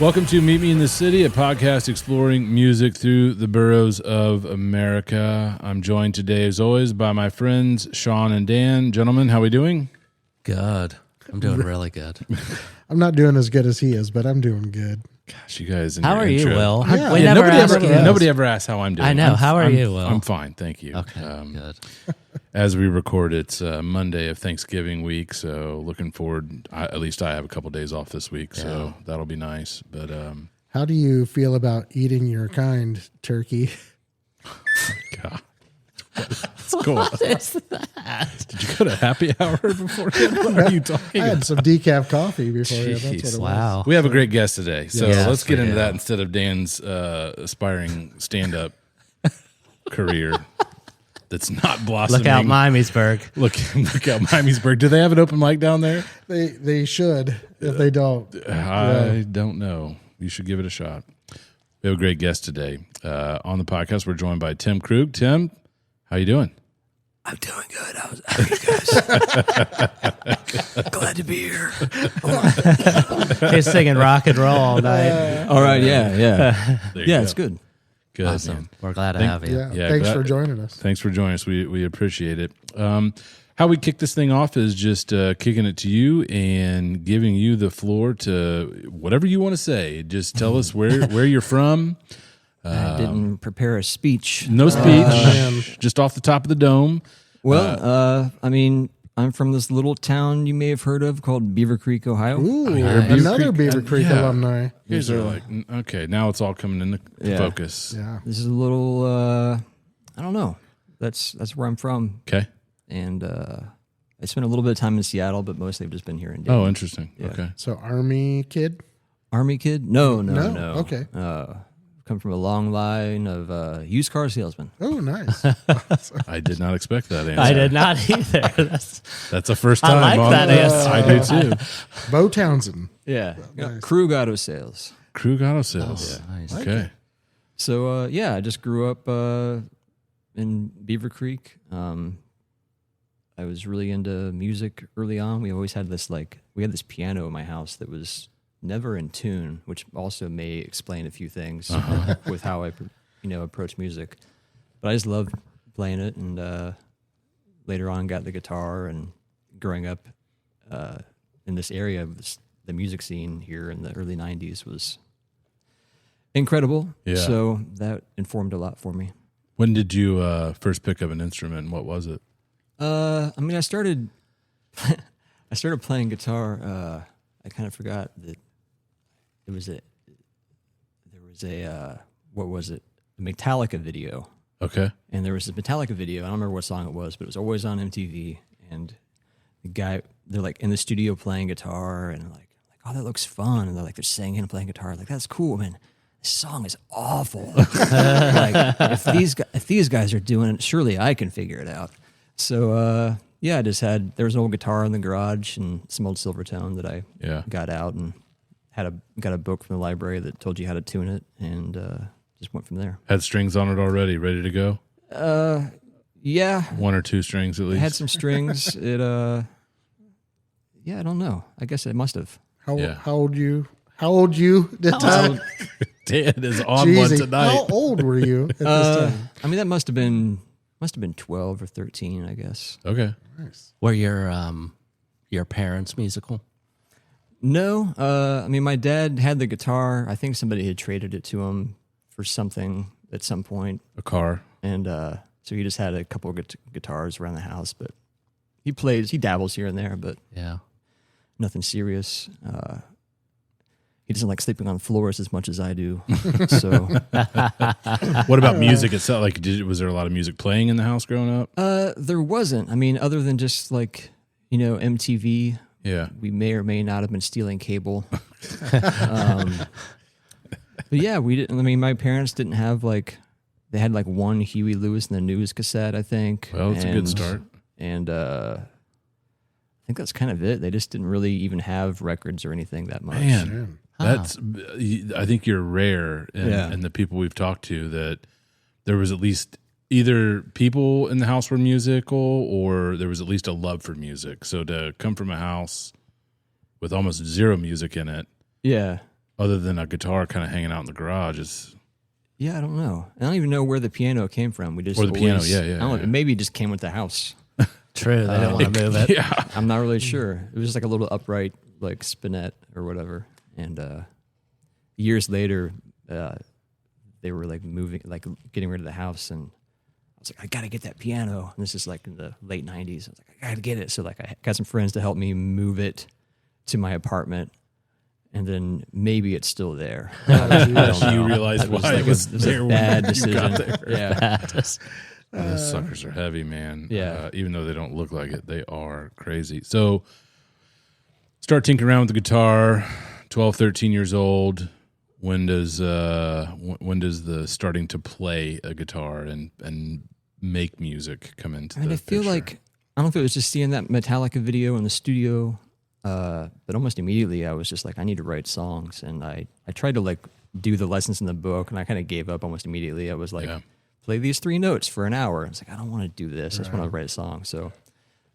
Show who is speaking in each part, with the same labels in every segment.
Speaker 1: Welcome to Meet Me in the City, a podcast exploring music through the boroughs of America. I'm joined today, as always, by my friends Shawn and Dan. Gentlemen, how are we doing?
Speaker 2: Good. I'm doing really good.
Speaker 3: I'm not doing as good as he is, but I'm doing good.
Speaker 1: Gosh, you guys.
Speaker 2: How are you, Will?
Speaker 3: Yeah.
Speaker 2: We never ask you.
Speaker 1: Nobody ever asks how I'm doing.
Speaker 2: I know. How are you, Will?
Speaker 1: I'm fine, thank you.
Speaker 2: Okay, good.
Speaker 1: As we record, it's Monday of Thanksgiving week, so looking forward. At least I have a couple days off this week, so that'll be nice. But
Speaker 3: How do you feel about eating your kind turkey?
Speaker 1: God. What's going on? Did you go to happy hour beforehand? What are you talking
Speaker 3: I
Speaker 1: about?
Speaker 3: had some decaf coffee beforehand. That's what it was.
Speaker 2: Wow.
Speaker 1: We have a great guest today, so
Speaker 2: Yes,
Speaker 1: let's get
Speaker 2: we
Speaker 1: into
Speaker 2: do.
Speaker 1: that instead of Dan's aspiring stand-up career that's not blossoming.
Speaker 2: Look out, Miamisburg.
Speaker 1: Look out, Miamisburg. Do they have an open mic down there?
Speaker 3: They should. If they don't,
Speaker 1: I don't know. You should give it a shot. We have a great guest today. On the podcast, we're joined by Tim Krug. Tim, how you doing?
Speaker 2: I'm doing good. How are you guys? Glad to be here. He's singing rock and roll all night.
Speaker 4: All right, yeah.
Speaker 1: There you
Speaker 4: Yeah,
Speaker 1: go.
Speaker 4: it's good.
Speaker 1: Good,
Speaker 2: Awesome.
Speaker 1: man.
Speaker 2: We're glad to have you.
Speaker 3: yeah. Thanks
Speaker 1: glad-
Speaker 3: for joining us.
Speaker 1: Thanks for joining us. We appreciate it. How we kick this thing off is just kicking it to you and giving you the floor to whatever you want to say. Just tell us where you're from.
Speaker 4: I didn't prepare a speech.
Speaker 1: No speech,
Speaker 3: man.
Speaker 1: just off the top of the dome.
Speaker 4: Well, I mean, I'm from this little town you may have heard of called Beaver Creek, Ohio.
Speaker 3: Ooh,
Speaker 1: heard Beaver
Speaker 3: another
Speaker 1: Creek.
Speaker 3: Beaver Creek
Speaker 1: Yeah.
Speaker 3: alumni.
Speaker 1: You guys are like, okay, now it's all coming into
Speaker 4: Yeah.
Speaker 1: focus.
Speaker 3: Yeah.
Speaker 4: This is a little, I don't know. That's where I'm from.
Speaker 1: Okay.
Speaker 4: And I spent a little bit of time in Seattle, but mostly I've just been here in Dayton.
Speaker 1: Oh, interesting.
Speaker 4: Yeah.
Speaker 1: Okay.
Speaker 3: So Army kid.
Speaker 4: Army kid? No.
Speaker 3: Okay.
Speaker 4: Come from a long line of used car salesmen.
Speaker 3: Oh, nice.
Speaker 1: I did not expect that answer.
Speaker 2: I did not either.
Speaker 1: That's the first
Speaker 2: I
Speaker 1: time.
Speaker 2: like
Speaker 1: on-
Speaker 2: that answer.
Speaker 1: I do too.
Speaker 3: Bo Townsend.
Speaker 4: Yeah.
Speaker 3: Nice.
Speaker 4: Krug Auto Sales.
Speaker 1: Krug Auto Sales.
Speaker 4: Nice.
Speaker 1: Okay.
Speaker 4: So I just grew up in Beaver Creek. I was really into music early on. We always had this we had this piano in my house that was never in tune, which also may explain a few things with how I approach music. But I just loved playing it, and later on got the guitar. And growing up in this area, the music scene here in the early '90s was incredible.
Speaker 1: Yeah.
Speaker 4: So that informed a lot for me.
Speaker 1: When did you first pick up an instrument? And what was it?
Speaker 4: I mean, I started playing guitar. I kind of forgot that there was a what was it? A Metallica video.
Speaker 1: Okay.
Speaker 4: And there was this Metallica video. I don't remember what song it was, but it was always on MTV. And the guy, they're like in the studio playing guitar, and like, oh, that looks fun. And they're singing and playing guitar. Like, that's cool, man. This song is awful. If these guys are doing it, surely I can figure it out. So I just there was an old guitar in the garage and some old Silvertone that I got out, and got a book from the library that told you how to tune it, and just went from there.
Speaker 1: Had strings on it already, ready to go?
Speaker 4: Yeah.
Speaker 1: One or two strings at
Speaker 4: It
Speaker 1: least?
Speaker 4: had some strings. I don't know. I guess it must have.
Speaker 3: How old you? How old you?
Speaker 1: Dan is on one
Speaker 3: Jeezy,
Speaker 1: tonight.
Speaker 3: how old were you at this time?
Speaker 4: I mean, that must have been 12 or 13, I guess.
Speaker 1: Okay.
Speaker 3: Nice.
Speaker 2: Were your parents musical?
Speaker 4: No. I mean, my dad had the guitar. I think somebody had traded it to him for something at some point.
Speaker 1: A car.
Speaker 4: And so he just had a couple of guitars around the house, but he dabbles here and there, but
Speaker 2: Yeah.
Speaker 4: nothing serious. He doesn't like sleeping on floors as much as I do. So
Speaker 1: What about music itself? Like, was there a lot of music playing in the house growing up?
Speaker 4: there wasn't. I mean, other than just MTV,
Speaker 1: Yeah.
Speaker 4: we may or may not have been stealing cable. But yeah, we didn't. I mean, my parents didn't have they had one Huey Lewis and the News cassette, I think.
Speaker 1: Well, it's a good start.
Speaker 4: And I think that's kind of it. They just didn't really even have records or anything that much.
Speaker 1: Man, that's. I think you're rare in the people we've talked to that there was at least either people in the house were musical or there was at least a love for music. So to come from a house with almost zero music in it,
Speaker 4: Yeah.
Speaker 1: other than a guitar kind of hanging out in the garage.
Speaker 4: Yeah, I don't know. I don't even know where the piano came from. We just
Speaker 1: Or the piano,
Speaker 4: always-
Speaker 1: yeah.
Speaker 4: I don't know, maybe it just came with the house.
Speaker 2: True. They don't want to move it.
Speaker 1: Yeah.
Speaker 4: I'm not really sure. It was just like a little upright, like spinet or whatever. And years later, they were like moving, like getting rid of the house, and I was like, I gotta get that piano. And this is like in the late '90s. I was like, I gotta get it. So like, I got some friends to help me move it to my apartment, and then maybe it's still there. I don't
Speaker 1: You
Speaker 4: know.
Speaker 1: realize
Speaker 4: It was
Speaker 1: why
Speaker 4: like
Speaker 1: it was
Speaker 4: a
Speaker 1: there when
Speaker 4: bad
Speaker 1: you
Speaker 4: decision.
Speaker 1: got there.
Speaker 4: Yeah.
Speaker 1: Those suckers are heavy, man.
Speaker 4: Yeah.
Speaker 1: Even though they don't look like it, they are crazy. So start tinkering around with the guitar, 12, 13 years old. When does the starting to play a guitar and make music come into the
Speaker 4: I feel
Speaker 1: picture?
Speaker 4: like, I don't know if it was just seeing that Metallica video in the studio, but almost immediately I was just like, I need to write songs. And I tried to like do the lessons in the book, and I kind of gave up almost immediately. I was like,
Speaker 1: Yeah.
Speaker 4: play these 3 notes for an hour. I was like, I don't want to do this. I just want to write a song. So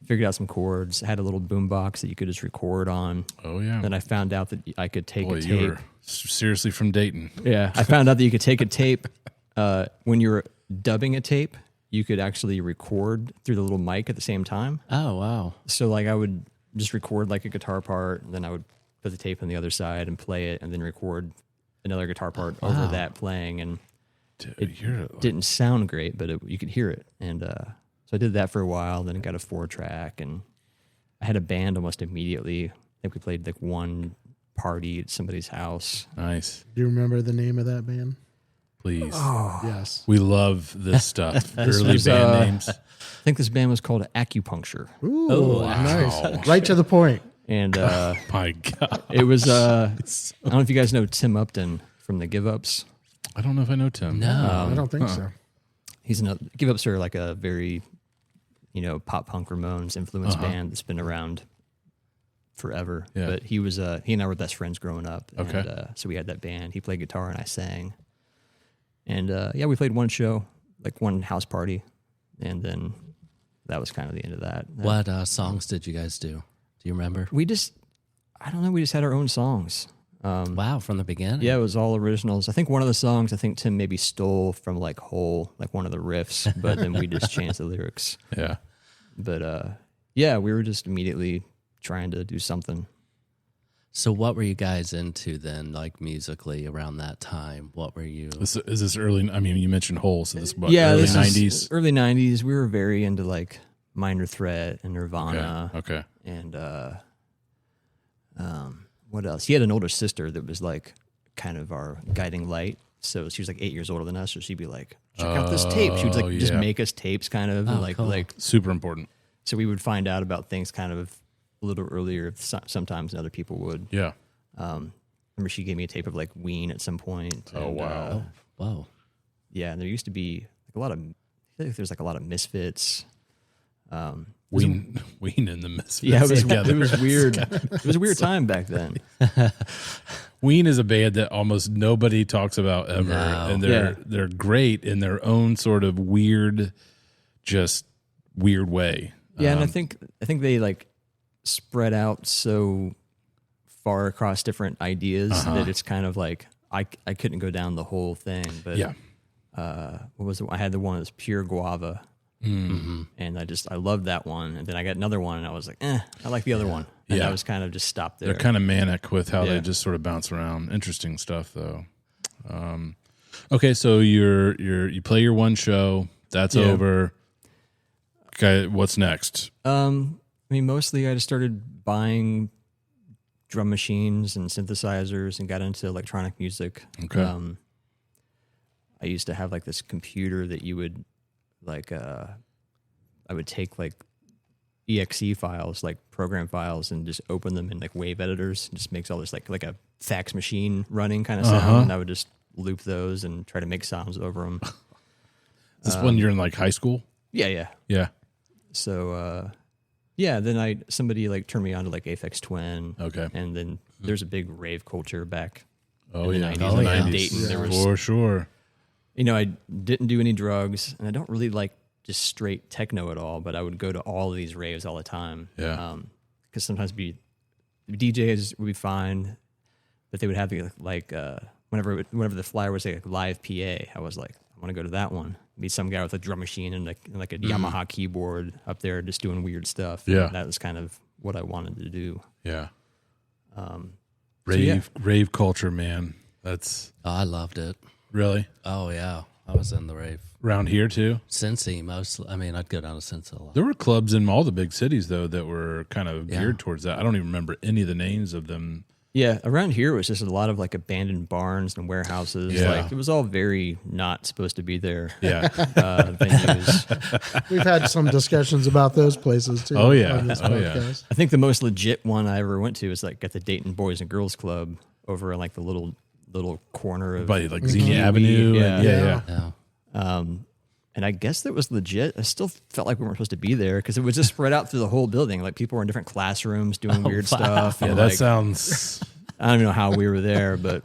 Speaker 4: I figured out some chords. I had a little boom box that you could just record on.
Speaker 1: Oh, yeah.
Speaker 4: Then I found out that I could take
Speaker 1: Boy,
Speaker 4: a
Speaker 1: you
Speaker 4: tape.
Speaker 1: were seriously from Dayton.
Speaker 4: Yeah, I found out that you could take a tape. When you're dubbing a tape, you could actually record through the little mic at the same time.
Speaker 2: Oh, wow.
Speaker 4: So like I would just record like a guitar part, and then I would put the tape on the other side and play it, and then record another guitar part over that playing, and
Speaker 1: Dude, you're
Speaker 4: didn't sound great, but you could hear it. And so I did that for a while. Then I got a 4-track, and I had a band almost immediately. I think we played like one party at somebody's house.
Speaker 1: nice.
Speaker 3: Do you remember the name of that band?
Speaker 1: Please.
Speaker 3: Yes.
Speaker 1: We love this stuff. Early
Speaker 4: was,
Speaker 1: band names.
Speaker 4: I think this band was called Acupuncture,
Speaker 3: Ooh, nice. Right to the point.
Speaker 4: and
Speaker 1: My God.
Speaker 4: it was. I don't know if you guys know Tim Upton from the Give Ups.
Speaker 1: I don't know if I know Tim.
Speaker 2: No.
Speaker 3: I don't think so.
Speaker 4: He's another. Give Ups are like a very, pop punk Ramones influenced band that's been around forever.
Speaker 1: Yeah.
Speaker 4: But he was. He and I were best friends growing up.
Speaker 1: Okay.
Speaker 4: And, so we had that band. He played guitar and I sang. And we played one show, like one house party, and then that was kind of the end of that.
Speaker 2: What songs did you guys do? Do you remember?
Speaker 4: I don't know. We just had our own songs.
Speaker 2: Wow, from the beginning.
Speaker 4: Yeah, it was all originals. I think one of the songs, Tim maybe stole from like Hole, like one of the riffs, but then we just changed the lyrics.
Speaker 1: Yeah.
Speaker 4: But we were just immediately trying to do something.
Speaker 2: So what were you guys into then, like musically around that time? What were you?
Speaker 1: Is this early? I mean, you mentioned Hole, so this what,
Speaker 4: Yeah,
Speaker 1: early
Speaker 4: this is
Speaker 1: 90s.
Speaker 4: early 90s. We were very into like Minor Threat and Nirvana.
Speaker 1: Okay.
Speaker 4: And what else? He had an older sister that was like kind of our guiding light. So she was like 8 years older than us. So she'd be like, check out this tape. She would like just
Speaker 1: yeah.
Speaker 4: make us tapes kind of. and
Speaker 2: cool.
Speaker 1: Super important.
Speaker 4: So we would find out about things kind of a little earlier sometimes than other people would.
Speaker 1: Yeah.
Speaker 4: Remember she gave me a tape of like Ween at some point.
Speaker 1: Oh, wow.
Speaker 2: Whoa.
Speaker 4: Yeah, and there used to be like a lot of, I feel like there's like a lot of Misfits.
Speaker 1: Ween and the Misfits.
Speaker 4: Yeah, it
Speaker 1: together.
Speaker 4: was weird. It was a weird time back then.
Speaker 1: Ween is a band that almost nobody talks about ever,
Speaker 2: No.
Speaker 1: and
Speaker 4: Yeah.
Speaker 1: they're great in their own sort of weird way.
Speaker 4: Yeah, and I think they like spread out so far across different ideas that it's kind of like I couldn't go down the whole thing. But
Speaker 1: Yeah.
Speaker 4: what was it? I had the one that was Pure Guava, and I loved that one. And then I got another one, and I was like, I like the other one. And
Speaker 1: Yeah.
Speaker 4: I was kind of just stopped there.
Speaker 1: They're kind of manic with how
Speaker 4: Yeah.
Speaker 1: they just sort of bounce around. Interesting stuff, though. Okay, so you play your one show. That's
Speaker 4: Yeah.
Speaker 1: over. Okay, what's next?
Speaker 4: I mean, mostly I just started buying drum machines and synthesizers and got into electronic music.
Speaker 1: Okay.
Speaker 4: I used to have like this computer that you would like, I would take like exe files, like program files, and just open them in like wave editors. And just makes all this like a fax machine running kind of sound. And I would just loop those and try to make sounds over them.
Speaker 1: Is this when you're in like high school?
Speaker 4: Yeah.
Speaker 1: Yeah.
Speaker 4: So, then somebody like turned me on to like Aphex Twin.
Speaker 1: Okay.
Speaker 4: And then there's a big rave culture back
Speaker 1: Oh,
Speaker 4: in the
Speaker 1: yeah.
Speaker 4: 90s.
Speaker 2: Oh,
Speaker 4: and
Speaker 2: yeah.
Speaker 4: in Dayton, there was,
Speaker 1: For sure.
Speaker 4: I didn't do any drugs, and I don't really like just straight techno at all, but I would go to all of these raves all the time.
Speaker 1: Yeah.
Speaker 4: Because sometimes DJs would be fine. but they would have whenever the flyer was like live PA, I was like, I want to go to that one. Meet some guy with a drum machine and like a Yamaha keyboard up there, just doing weird stuff.
Speaker 1: Yeah,
Speaker 4: and that was kind of what I wanted to do.
Speaker 1: Yeah.
Speaker 4: Rave
Speaker 1: rave culture, man. That's
Speaker 5: I loved it.
Speaker 1: really
Speaker 5: Oh yeah, I was in the rave.
Speaker 1: around here too.
Speaker 5: Cincy mostly. I mean, I'd go down to Cincy a lot.
Speaker 1: There were clubs in all the big cities though that were kind of
Speaker 5: Yeah.
Speaker 1: geared towards that. I don't even remember any of the names of them.
Speaker 4: Yeah, around here it was just a lot of like abandoned barns and warehouses.
Speaker 1: Yeah.
Speaker 4: Like it was all very not supposed to be there.
Speaker 1: Yeah.
Speaker 4: Venues.
Speaker 3: We've had some discussions about those places too.
Speaker 1: Oh, yeah.
Speaker 3: on this
Speaker 1: Oh, yeah.
Speaker 3: podcast.
Speaker 4: I think the most legit one I ever went to was like at the Dayton Boys and Girls Club over in like the little corner of
Speaker 1: By like Xenia Avenue.
Speaker 4: Yeah.
Speaker 1: And yeah.
Speaker 5: Yeah.
Speaker 4: and I guess that was legit. I still felt like we weren't supposed to be there because it was just spread out through the whole building. Like people were in different classrooms doing weird stuff.
Speaker 1: Yeah,
Speaker 4: and,
Speaker 1: that
Speaker 4: like,
Speaker 1: sounds.
Speaker 4: I don't even know how we were there, but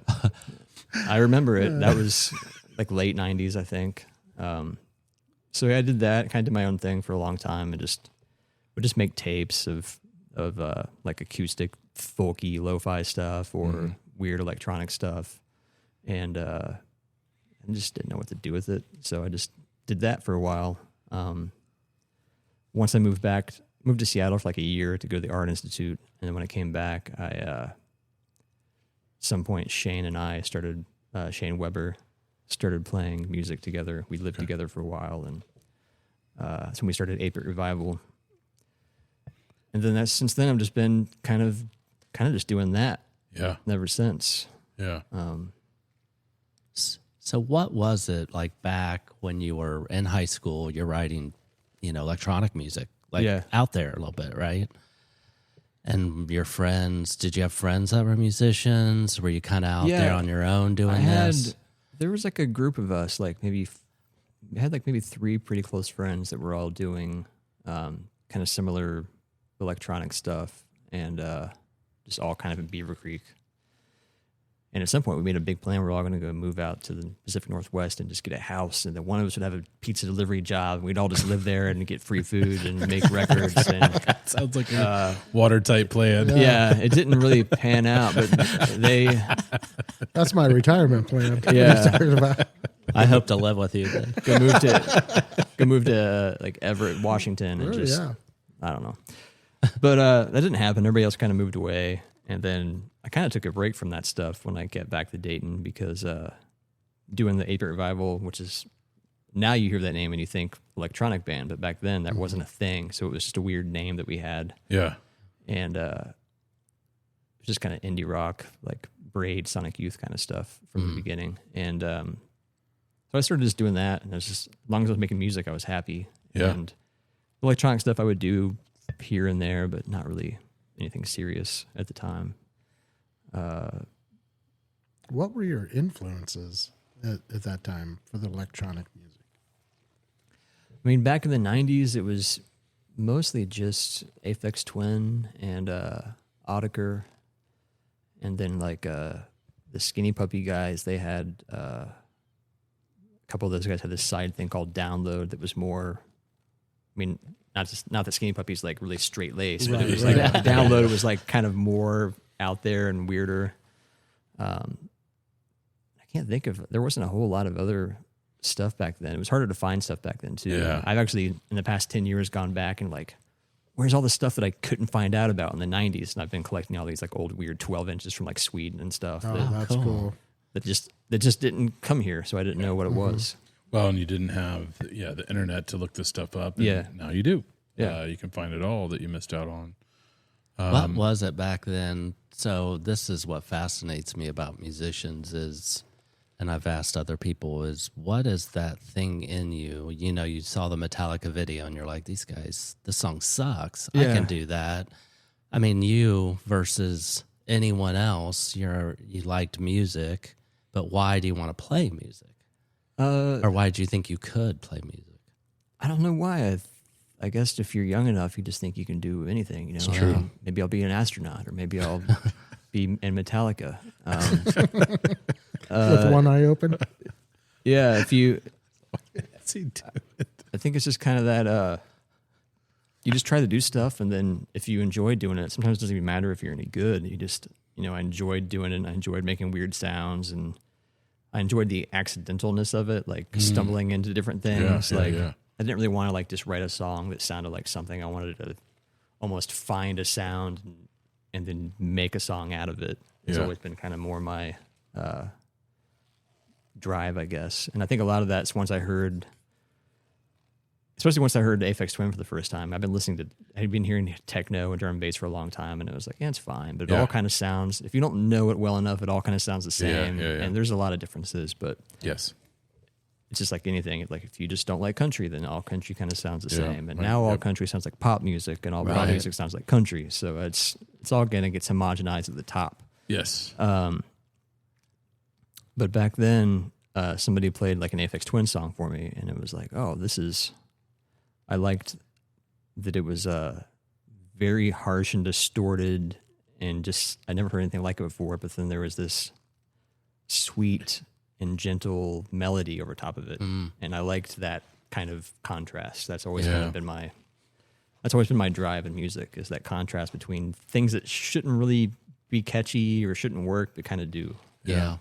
Speaker 4: I remember it. That was like late 90s, I think. So I did that, kind of did my own thing for a long time, and would just make tapes of like acoustic, folky, lo-fi stuff or weird electronic stuff, and I just didn't know what to do with it. So I just did that for a while. Once I moved to Seattle for like a year to go to the Art Institute, and then when I came back, some point Shane Weber started playing music together. We lived together for a while, and that's when we started 8-Bit Revival. And then since then I've just been kind of just doing that
Speaker 1: Yeah.
Speaker 4: ever since.
Speaker 1: Yeah.
Speaker 5: So what was it like back when you were in high school? You're writing, electronic music, out there a little bit, right? And your friends, did you have friends that were musicians? Were you kind of out there on your own doing this?
Speaker 4: There was like a group of us, like we had like maybe 3 pretty close friends that were all doing kind of similar electronic stuff, and just all kind of in Beaver Creek. And at some point, we made a big plan. We were all going to go move out to the Pacific Northwest and just get a house. And then one of us would have a pizza delivery job. And we'd all just live there and get free food and make records. And
Speaker 1: Sounds like a watertight plan.
Speaker 4: yeah, it didn't really pan out, but
Speaker 3: That's my retirement plan.
Speaker 4: Yeah.
Speaker 3: Talking about.
Speaker 5: I hope to live with you then.
Speaker 4: go move to like Everett, Washington, and
Speaker 3: Really,
Speaker 4: just
Speaker 3: yeah.
Speaker 4: I don't know. But that didn't happen. Everybody else kind of moved away, and then I kind of took a break from that stuff when I get back to Dayton because doing the 8-Bit Revival, which is now you hear that name and you think electronic band, but back then that wasn't a thing, so it was just a weird name that we had,
Speaker 1: Yeah.
Speaker 4: and it was just kind of indie rock, like Braid, Sonic Youth kind of stuff from the beginning, and so I started just doing that, and as long as I was making music, I was happy.
Speaker 1: Yeah.
Speaker 4: And electronic stuff I would do here and there, but not really anything serious at the time.
Speaker 3: What were your influences at that time for the electronic music?
Speaker 4: I mean, back in the 90s, it was mostly just Aphex Twin and Audiker, and then like the Skinny Puppy guys, they had a couple of those guys had this side thing called Download that was more, I mean, not that Skinny Puppy's like really straight laced, but it was like Download was like kind of more out there and weirder. I can't think of, there wasn't a whole lot of other stuff back then. It was harder to find stuff back then too.
Speaker 1: Yeah.
Speaker 4: I've actually in the past 10 years gone back and like, where's all the stuff that I couldn't find out about in the 90s? And I've been collecting all these like old weird 12 inches from like Sweden and stuff
Speaker 3: Oh, that's cool.
Speaker 4: that just didn't come here, so I didn't know what it was.
Speaker 1: Well, and you didn't have the internet to look this stuff up. And
Speaker 4: Yeah.
Speaker 1: now you do.
Speaker 4: Yeah.
Speaker 1: You can find it all that you missed out on.
Speaker 5: What was it back then? So this is what fascinates me about musicians is, and I've asked other people, is what is that thing in you? You know, you saw the Metallica video and you're like, these guys, this song sucks. I
Speaker 4: Yeah.
Speaker 5: can do that. I mean, you versus anyone else, you liked music, but why do you want to play music? Or why do you think you could play music?
Speaker 4: I don't know why. I guess if you're young enough, you just think you can do anything. You know,
Speaker 1: true.
Speaker 4: Maybe I'll be an astronaut, or maybe I'll be in Metallica.
Speaker 3: With one eye open?
Speaker 4: Yeah, if you,
Speaker 1: What's he doing?
Speaker 4: I think it's just kind of that. You just try to do stuff, and then if you enjoy doing it, sometimes it doesn't even matter if you're any good. You just I enjoyed doing it. And I enjoyed making weird sounds, and I enjoyed the accidentalness of it, like stumbling into different things. I didn't really want to like just write a song that sounded like something. I wanted to almost find a sound and then make a song out of it. It's always been kind of more my drive, I guess. And I think a lot of that's especially once I heard Aphex Twin for the first time. I'd been hearing techno and drum and bass for a long time, and it was like, yeah, it's fine. But it all kind of sounds, if you don't know it well enough, it all kind of sounds the same. And there's a lot of differences, but
Speaker 1: yes,
Speaker 4: it's just like anything. Like if you just don't like country, then all country kind of sounds the same. And now all country sounds like pop music, and all pop music sounds like country. So it's all going to get homogenized at the top.
Speaker 1: Yes.
Speaker 4: But back then, somebody played like an Aphex Twin song for me, and it was like, oh, I liked that it was very harsh and distorted, and just I never heard anything like it before. But then there was this sweet and gentle melody over top of it, and I liked that kind of contrast. That's always kind of been my drive in music, is that contrast between things that shouldn't really be catchy or shouldn't work, but kind of do.
Speaker 5: Yeah,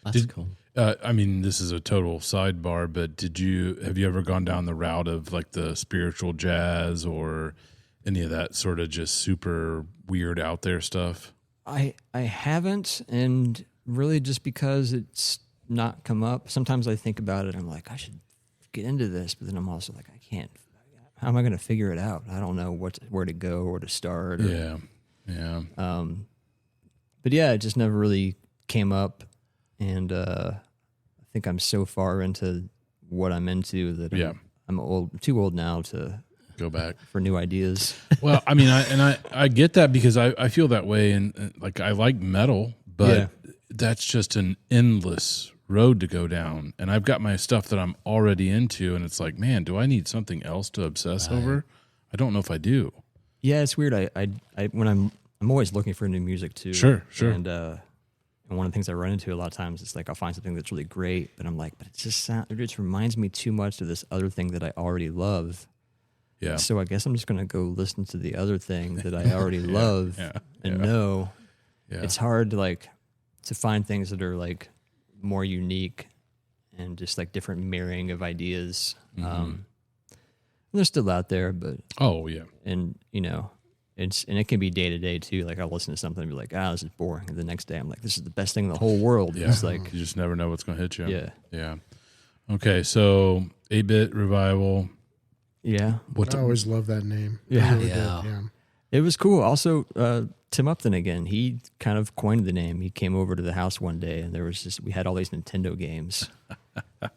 Speaker 5: that's cool.
Speaker 1: I mean, this is a total sidebar, but have you ever gone down the route of like the spiritual jazz or any of that sort of just super weird out there stuff?
Speaker 4: I haven't, and really just because it's not come up. Sometimes I think about it, and I'm like, I should get into this, but then I'm also like, I can't. How am I going to figure it out? I don't know where to go or to start.
Speaker 1: Yeah.
Speaker 4: But yeah, it just never really came up. And I think I'm so far into what I'm into that I'm too old now to
Speaker 1: go back
Speaker 4: for new ideas.
Speaker 1: Well, I mean, I get that, because I feel that way, and like I like metal, but that's just an endless road to go down. And I've got my stuff that I'm already into, and it's like, man, do I need something else to obsess over? I don't know if I do. Yeah,
Speaker 4: it's weird. I when I'm always looking for new music too.
Speaker 1: Sure.
Speaker 4: And one of the things I run into a lot of times is like I'll find something that's really great, but I'm like, but it just reminds me too much of this other thing that I already love.
Speaker 1: Yeah.
Speaker 4: So I guess I'm just going to go listen to the other thing that I already love and know. Yeah. It's hard to find things that are like more unique and just like different marrying of ideas. And they're still out there, but and it can be day to day too. Like I'll listen to something and be like, this is boring. And the next day I'm like, this is the best thing in the whole world.
Speaker 1: Yeah.
Speaker 4: It's like,
Speaker 1: you just never know what's going to hit you.
Speaker 4: Yeah.
Speaker 1: Yeah. Okay. So 8-Bit Revival.
Speaker 4: Yeah.
Speaker 3: I always love that name.
Speaker 4: Yeah.
Speaker 3: Yeah.
Speaker 4: It was cool. Also, Tim Upton again, he kind of coined the name. He came over to the house one day, and we had all these Nintendo games.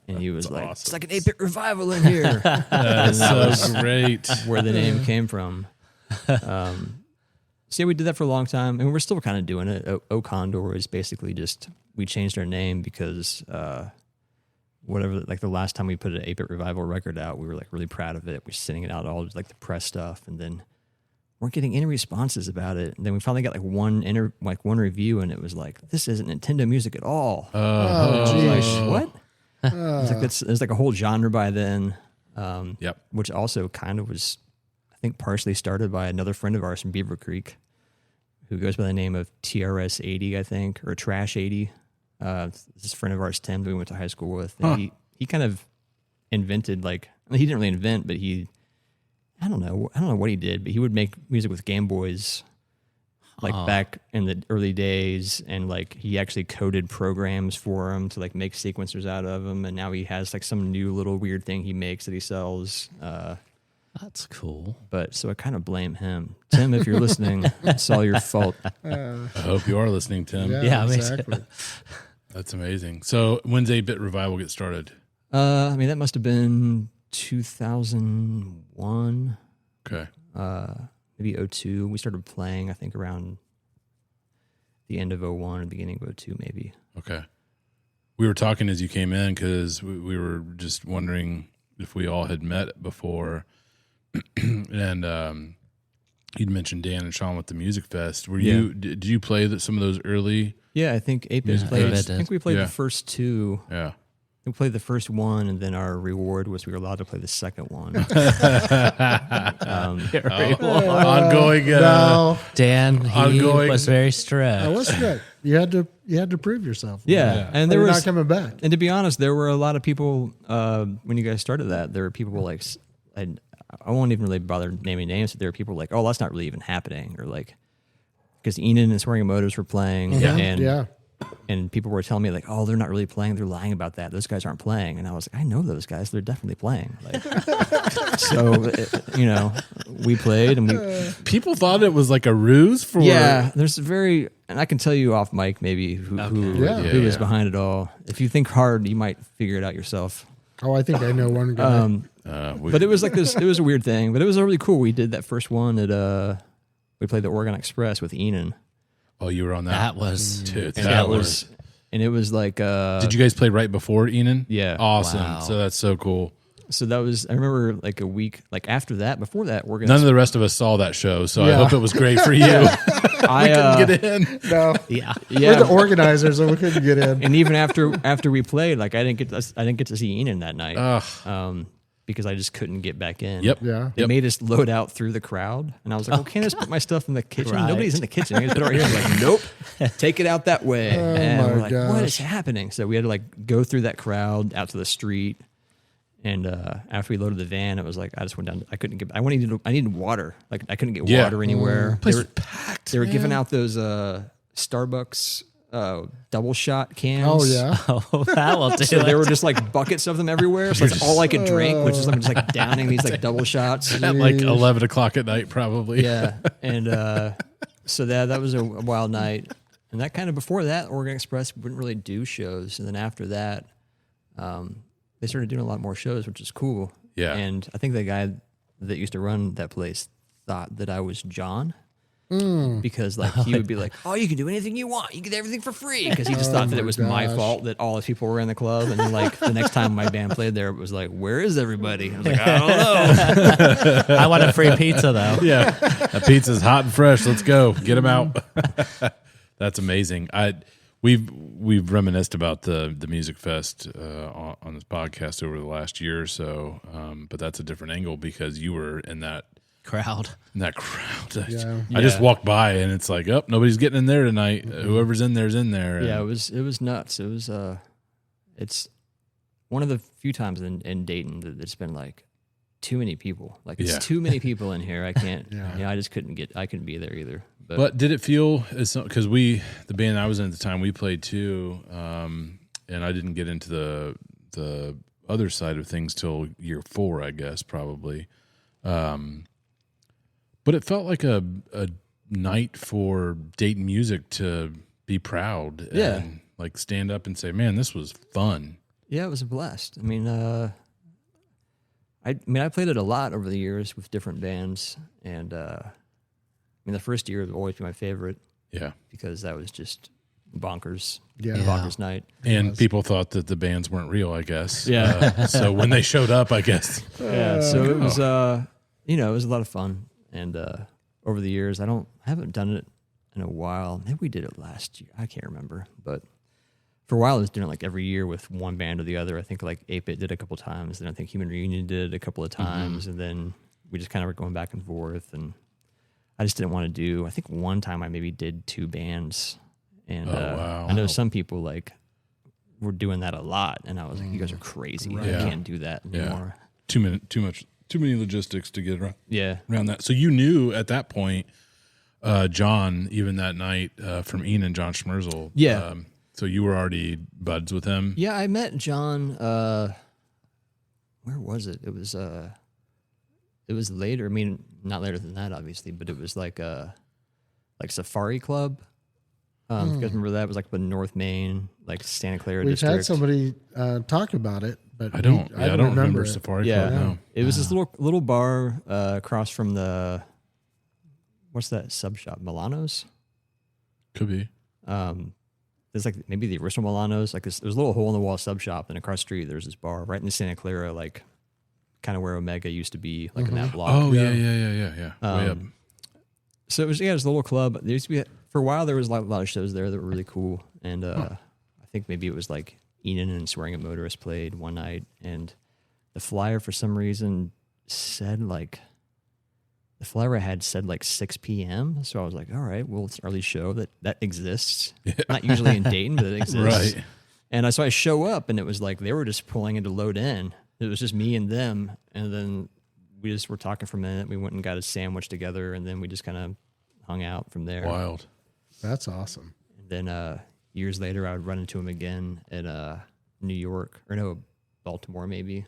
Speaker 4: And he was like, awesome. It's like an 8-Bit Revival in here.
Speaker 1: That is so great.
Speaker 4: Where the name came from. So yeah, we did that for a long time, and we're still kind of doing it. Condor is basically just, we changed our name because like the last time we put an 8-Bit Revival record out, we were like really proud of it. We're sending it out all like the press stuff, and then weren't getting any responses about it. And then we finally got like one review, and it was like, this isn't Nintendo music at all.
Speaker 3: Geez.
Speaker 4: Like, what? There's like a whole genre by then. Which also kind of was, I think, partially started by another friend of ours from Beaver Creek, who goes by the name of TRS-80, I think, or Trash 80. This friend of ours, Tim, that we went to high school with. And he kind of invented, like, he didn't really invent, but I don't know what he did, but he would make music with Game Boys, like back in the early days, and like he actually coded programs for them to like make sequencers out of them, and now he has like some new little weird thing he makes that he sells.
Speaker 5: That's cool.
Speaker 4: But so I kind of blame him. Tim, if you're listening, it's all your fault.
Speaker 1: I hope you are listening, Tim.
Speaker 3: Yeah, exactly.
Speaker 1: That's amazing. So when's 8-Bit Revival get started?
Speaker 4: I mean, that must have been 2001.
Speaker 1: Okay.
Speaker 4: Maybe 02. We started playing, I think, around the end of 01 or beginning of 02, maybe.
Speaker 1: Okay. We were talking as you came in because we were just wondering if we all had met before. And you'd mentioned Dan and Shawn with the Music Fest. Did you play some of those early?
Speaker 4: Yeah, I think 8-Bit played. I think we played the first two.
Speaker 1: Yeah.
Speaker 4: We played the first one, and then our reward was we were allowed to play the second one.
Speaker 1: Ongoing.
Speaker 3: No,
Speaker 5: Dan, he
Speaker 1: Ongoing-
Speaker 5: was very strict.
Speaker 3: I was good. You had to prove yourself.
Speaker 2: And
Speaker 3: They're
Speaker 2: there
Speaker 3: not
Speaker 2: was,
Speaker 3: coming back.
Speaker 2: and to be honest, there were a lot of people when you guys started that. There were people like, I won't even really bother naming names. But there were people like, oh, that's not really even happening, or like, because Enan and Swearing Motors were playing, and people were telling me like, oh, they're not really playing. They're lying about that. Those guys aren't playing. And I was like, I know those guys. They're definitely playing. Like, so we played and we.
Speaker 1: People thought it was like a ruse for.
Speaker 2: Yeah, there's and I can tell you off mic maybe who is behind it all. If you think hard, you might figure it out yourself.
Speaker 3: Oh, I think I know one guy.
Speaker 2: But it was like this. It was a weird thing, but it was really cool. We did that first one at we played the Oregon Express with Enan.
Speaker 1: Oh, you were on that.
Speaker 5: That was
Speaker 1: Dude,
Speaker 2: And it was like
Speaker 1: Did you guys play right before Enan?
Speaker 2: Yeah.
Speaker 1: Awesome.
Speaker 5: Wow.
Speaker 1: So that's so cool.
Speaker 2: so that was I remember like a week like after that before that Oregon
Speaker 1: None of the rest of us saw that show, so I
Speaker 3: Yeah.
Speaker 1: hope it was great for you.
Speaker 2: I
Speaker 1: Get in.
Speaker 3: No,
Speaker 5: yeah.
Speaker 3: we're the organizers, so we couldn't get in.
Speaker 2: and even after we played, like I didn't get to see Enan that night. Because I just couldn't get back in.
Speaker 1: Yep.
Speaker 3: Yeah.
Speaker 2: They made us load out through the crowd, and I was like, "Well, can't I just put my stuff in the kitchen?
Speaker 5: Right.
Speaker 2: Nobody's in the kitchen. I just put it right here." I'm like, "Nope, take it out that way." and
Speaker 3: my
Speaker 2: we're like, "What
Speaker 3: gosh.
Speaker 2: is happening?" So we had to like go through that crowd out to the street, and after we loaded the van, it was like I just went down. I couldn't get. I needed water. Like I couldn't get
Speaker 1: Yeah.
Speaker 2: water anywhere.
Speaker 1: Place
Speaker 2: They
Speaker 1: was
Speaker 2: were
Speaker 1: packed.
Speaker 2: they were giving out those Starbucks double shot cans.
Speaker 3: Oh yeah.
Speaker 5: Oh, that will do
Speaker 2: So
Speaker 5: it.
Speaker 2: there were just like buckets of them everywhere. So that's all I could drink, which is I'm just like downing these like double shots.
Speaker 1: At like 11 o'clock at night, probably.
Speaker 2: Yeah, and so that was a wild night. And that kind of before that, Oregon Express wouldn't really do shows, and then after that, they started doing a lot more shows, which is cool.
Speaker 1: Yeah.
Speaker 2: And I think the guy that used to run that place thought that I was John. Because like he would be like, "Oh, you can do anything you want. You get everything for free." Because he just thought that it was my
Speaker 3: gosh.
Speaker 2: fault that all these people were in the club. And then like the next time my band played there, it was like, "Where is everybody?" I was like, "I don't know."
Speaker 5: I want a free pizza though.
Speaker 1: Yeah. That pizza's hot and fresh. Let's go. Get them out. That's amazing. We've reminisced about the Music Fest on this podcast over the last year or so, but that's a different angle because you were in that
Speaker 5: Crowd.
Speaker 1: crowd.
Speaker 3: Yeah.
Speaker 1: I just walked by and it's like, oh, nobody's getting in there tonight. Whoever's in there's in there.
Speaker 2: Yeah,
Speaker 1: And
Speaker 2: it was nuts. It was it's one of the few times in Dayton that it's been like too many people. Like it's
Speaker 1: Yeah.
Speaker 2: too many people in here. I can't.
Speaker 3: Yeah.
Speaker 2: I just couldn't be there either.
Speaker 1: But did it feel because the band I was in at the time, we played too, and I didn't get into the other side of things till year 4, I guess, probably. But it felt like a night for Dayton music to be proud and like stand up and say, man, this was fun.
Speaker 2: Yeah, it was a blast. I mean, I played it a lot over the years with different bands, and I mean, the first year would always be my favorite
Speaker 1: Yeah.
Speaker 2: because that was just bonkers,
Speaker 3: Yeah.
Speaker 2: bonkers night.
Speaker 1: And people thought that the bands weren't real, I guess.
Speaker 2: Yeah.
Speaker 1: So when they showed up, I guess.
Speaker 2: Yeah, so it was, it was a lot of fun, and over the years, I haven't done it in a while. Maybe we did it last year. I can't remember, but for a while, I was doing it like every year with one band or the other. I think like 8-Bit did a couple times, then I think Human Reunion did a couple of times, and then we just kind of were going back and forth, and I just didn't want to do. I think one time I maybe did 2 bands, and
Speaker 1: wow.
Speaker 2: I know some people like were doing that a lot, and I was like, "You guys are crazy!
Speaker 1: Right.
Speaker 2: I
Speaker 1: Yeah.
Speaker 2: can't do that anymore."
Speaker 1: Too many logistics to get
Speaker 2: Yeah,
Speaker 1: around that. So you knew at that point, John, even that night from Enan, John Schmerzel.
Speaker 2: Yeah.
Speaker 1: So you were already buds with him.
Speaker 2: yeah. I met John. Where was it? It was later. I mean, not later than that, obviously, but it was like Safari Club. You guys remember that? It was like the North Main, like Santa Clara
Speaker 3: We've
Speaker 2: district.
Speaker 3: had somebody talk about it, but
Speaker 1: I don't remember
Speaker 3: it.
Speaker 1: Safari
Speaker 2: Yeah,
Speaker 1: Club. No.
Speaker 2: it was this little bar across from the what's that sub shop? Milano's.
Speaker 1: Could be.
Speaker 2: There's like maybe the original Milano's. Like there's a little hole in the wall sub shop, and across the street there's this bar right in Santa Clara, like kind of where Omega used to be, like in that block.
Speaker 1: Oh yeah. Way up.
Speaker 2: So it was a little club. There used to be for a while. There was a lot of shows there that were really cool, and I think maybe it was like Enan and Swearing at Motorist played one night, and the flyer for some reason said like the flyer had said like 6 p.m. So I was like, all right, well, it's an early show that exists. Yeah. Not usually in Dayton, but it exists.
Speaker 1: Right.
Speaker 2: And so I show up, and it was like they were just pulling in to load in. It was just me and them, and then we just were talking for a minute. We went and got a sandwich together, and then we just kind of hung out from there.
Speaker 1: Wild.
Speaker 3: That's awesome.
Speaker 2: And then years later, I would run into him again at New York, or no, Baltimore maybe.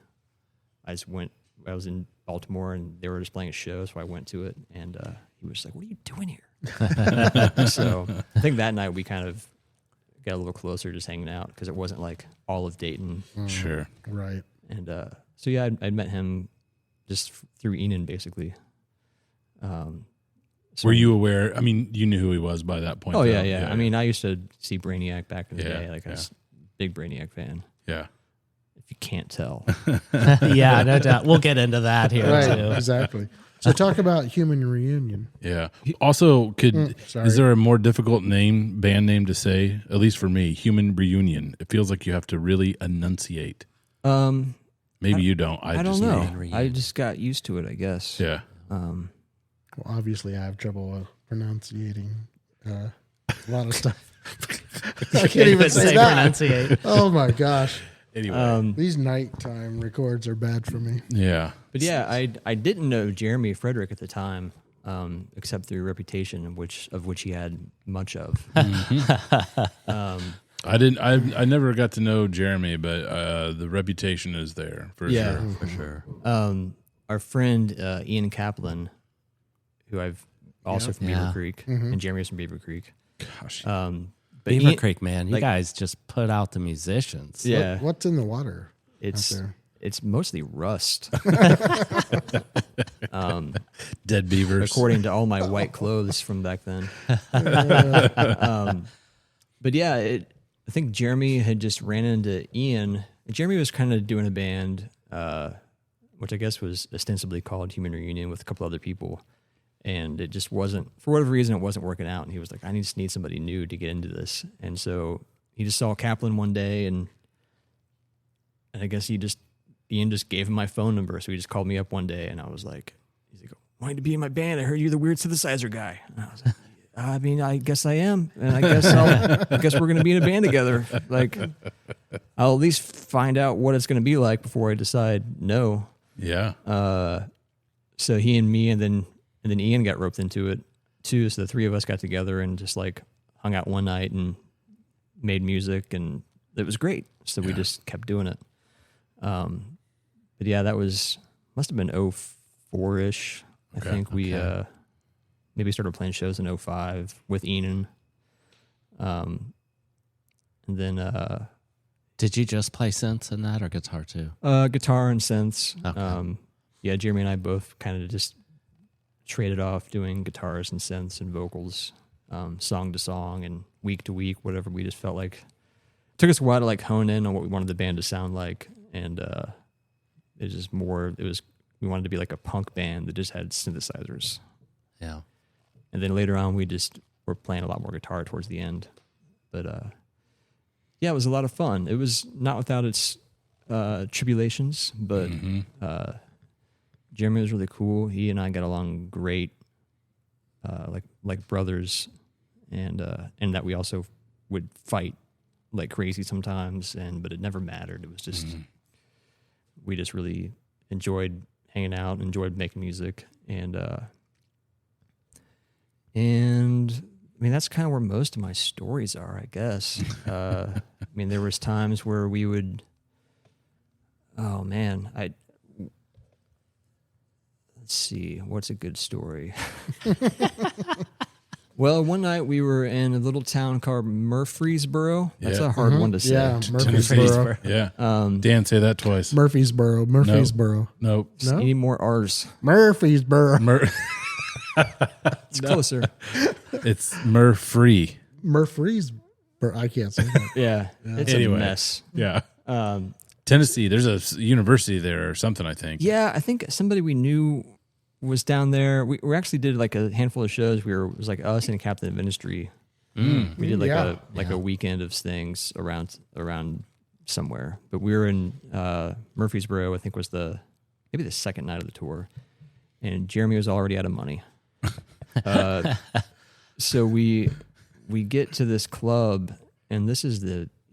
Speaker 2: I was in Baltimore, and they were just playing a show, so I went to it, and he was like, "What are you doing here?" So I think that night we kind of got a little closer, just hanging out, because it wasn't like all of Dayton.
Speaker 1: Sure.
Speaker 3: Right.
Speaker 2: And so yeah, I'd met him just through Enan, basically.
Speaker 1: Were you aware? I mean, you knew who he was by that point.
Speaker 2: Oh,
Speaker 1: though.
Speaker 2: yeah. I mean, I used to see Brainiac back in the day. Like, I was
Speaker 1: yeah.
Speaker 2: a big Brainiac fan.
Speaker 1: Yeah.
Speaker 2: If you can't tell.
Speaker 5: Yeah, no doubt. We'll get into that here
Speaker 3: Right.
Speaker 5: too.
Speaker 3: Exactly. So talk about Human Reunion.
Speaker 1: Yeah. Also,
Speaker 3: sorry.
Speaker 1: is there a more difficult band name to say? At least for me, Human Reunion. It feels like you have to really enunciate. Maybe you don't.
Speaker 2: I don't know. I just got used to it, I guess.
Speaker 1: Yeah.
Speaker 3: Well, obviously, I have trouble pronunciating a lot of stuff. I can't even say that.
Speaker 5: Pronunciate.
Speaker 3: Oh my gosh!
Speaker 1: Anyway.
Speaker 3: These nighttime records are bad for me.
Speaker 1: Yeah.
Speaker 2: But yeah, I didn't know Jeremy Frederick at the time, except through Reputation, of which he had much of.
Speaker 1: I never got to know Jeremy, but the reputation is there for sure.
Speaker 5: For sure.
Speaker 2: Our friend Ian Kaplan, who I've also from Beaver Creek, and Jeremy was from Beaver Creek.
Speaker 1: Gosh.
Speaker 2: But
Speaker 5: Beaver
Speaker 2: Ian,
Speaker 5: Creek, man, you guys just put out the musicians.
Speaker 2: yeah,
Speaker 3: What's in the water?
Speaker 2: it's
Speaker 3: out there?
Speaker 2: it's mostly rust,
Speaker 1: Dead beavers.
Speaker 2: according to all my white clothes from back then. But yeah, I think Jeremy had just ran into Ian. Jeremy was kind of doing a band, which I guess was ostensibly called Human Reunion, with a couple other people. And it just wasn't, for whatever reason, it wasn't working out. And he was like, I just need somebody new to get into this. And so he just saw Kaplan one day, and I guess Ian just gave him my phone number. So he just called me up one day, and I was like, he's like, wanting to be in my band. I heard you're the weird synthesizer guy. And I was like, I mean, I guess I am. And I guess we're going to be in a band together. Like, I'll at least find out what it's going to be like before I decide no.
Speaker 1: Yeah.
Speaker 2: So he and me, and then Ian got roped into it too. So the three of us got together and just like hung out one night and made music, and it was great. So we just kept doing it. But yeah, that must have been 04-ish. I think we maybe started playing shows in 05 with Enan. And then
Speaker 5: Did you just play synths in that, or guitar too?
Speaker 2: guitar and synths.
Speaker 5: Okay.
Speaker 2: Yeah, Jeremy and I both kind of just traded off doing guitars and synths and vocals, song to song and week to week, whatever we just felt like. It took us a while to like hone in on what we wanted the band to sound like, and it was we wanted to be like a punk band that just had synthesizers.
Speaker 5: Yeah.
Speaker 2: And then later on, we just were playing a lot more guitar towards the end. But yeah, it was a lot of fun. It was not without its tribulations, but Jeremy was really cool. He and I got along great, like brothers, and that we also would fight like crazy sometimes, but it never mattered. It was just we just really enjoyed hanging out, enjoyed making music, and I mean, that's kind of where most of my stories are, I guess. I mean, there was times where we would, oh man, let's see, what's a good story? Well, one night we were in a little town called Murfreesboro. That's a hard one to say.
Speaker 3: Yeah, Murfreesboro.
Speaker 1: Yeah. Dan, say that twice.
Speaker 3: Murfreesboro.
Speaker 1: Nope.
Speaker 2: You need more R's.
Speaker 3: Murfreesboro.
Speaker 2: It's closer.
Speaker 1: It's Murfree.
Speaker 3: Murfreesboro. I can't say that.
Speaker 2: Yeah. It's
Speaker 1: Anyway.
Speaker 2: a mess.
Speaker 1: Yeah. Tennessee. There's a university there or something, I think.
Speaker 2: Yeah, I think somebody we knew was down there. We actually did like a handful of shows. It was like us and Captain of Industry. We did like a weekend of things around somewhere. But we were in Murfreesboro, I think was maybe the second night of the tour. and Jeremy was already out of money. So we get to this club, and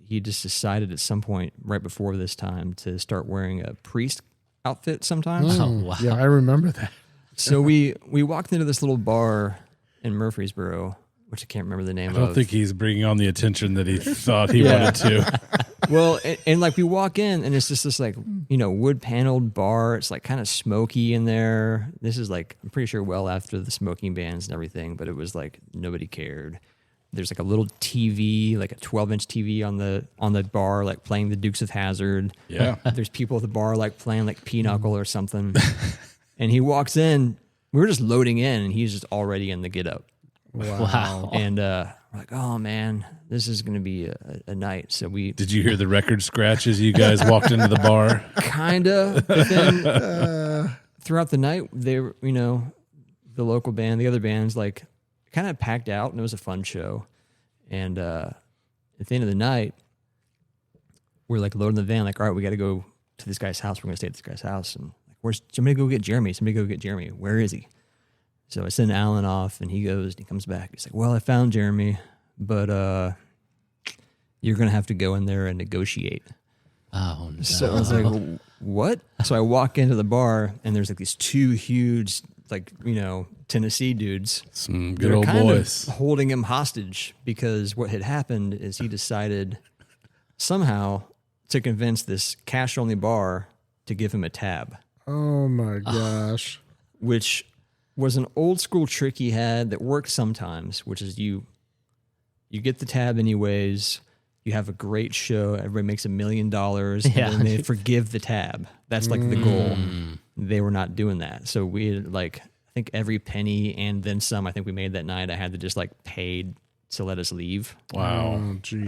Speaker 2: he just decided at some point right before this time to start wearing a priest outfit sometimes.
Speaker 5: Oh, wow.
Speaker 3: Yeah, I remember that.
Speaker 2: So we walked into this little bar in Murfreesboro, which I can't remember the name of.
Speaker 1: I don't think he's bringing on the attention that he thought he wanted to.
Speaker 2: Well, and like we walk in, and it's just this like, wood paneled bar. It's like kind of smoky in there. This is like, I'm pretty sure well after the smoking bans and everything, but it was like nobody cared. There's like a little TV, like a 12-inch TV on the bar, like playing the Dukes of Hazzard.
Speaker 1: Yeah.
Speaker 2: There's people at the bar like playing like Pinochle or something. And he walks in. We were just loading in, and he's just already in the get up.
Speaker 5: Wow.
Speaker 2: And we're like, oh man, this is going to be a night. So
Speaker 1: Did you hear the record scratch as you guys walked into the bar?
Speaker 2: Kinda. But then throughout the night, they were, the local band, the other bands, like kind of packed out, and it was a fun show. And at the end of the night, we're like loading the van, like, all right, we got to go to this guy's house. We're going to stay at this guy's house. And like, where's somebody go get Jeremy? Somebody go get Jeremy. Where is he? So I send Alan off, and he goes, and he comes back. He's like, well, I found Jeremy, but you're going to have to go in there and negotiate.
Speaker 5: Oh, no.
Speaker 2: So I was like, what? So I walk into the bar, and there's like these two huge, like, Tennessee dudes.
Speaker 1: Some
Speaker 2: that
Speaker 1: good
Speaker 2: are
Speaker 1: old
Speaker 2: kind
Speaker 1: boys.
Speaker 2: of holding him hostage, because what had happened is he decided somehow to convince this cash-only bar to give him a tab.
Speaker 3: Oh my gosh.
Speaker 2: Which was an old school trick he had that worked sometimes, which is you get the tab anyways, you have a great show, everybody makes $1 million, and then they forgive the tab. That's like the goal. They were not doing that. So we had, like, I think every penny and then some, I think we made that night, I had to just like pay to let us leave.
Speaker 1: Wow.
Speaker 3: Oh, geez.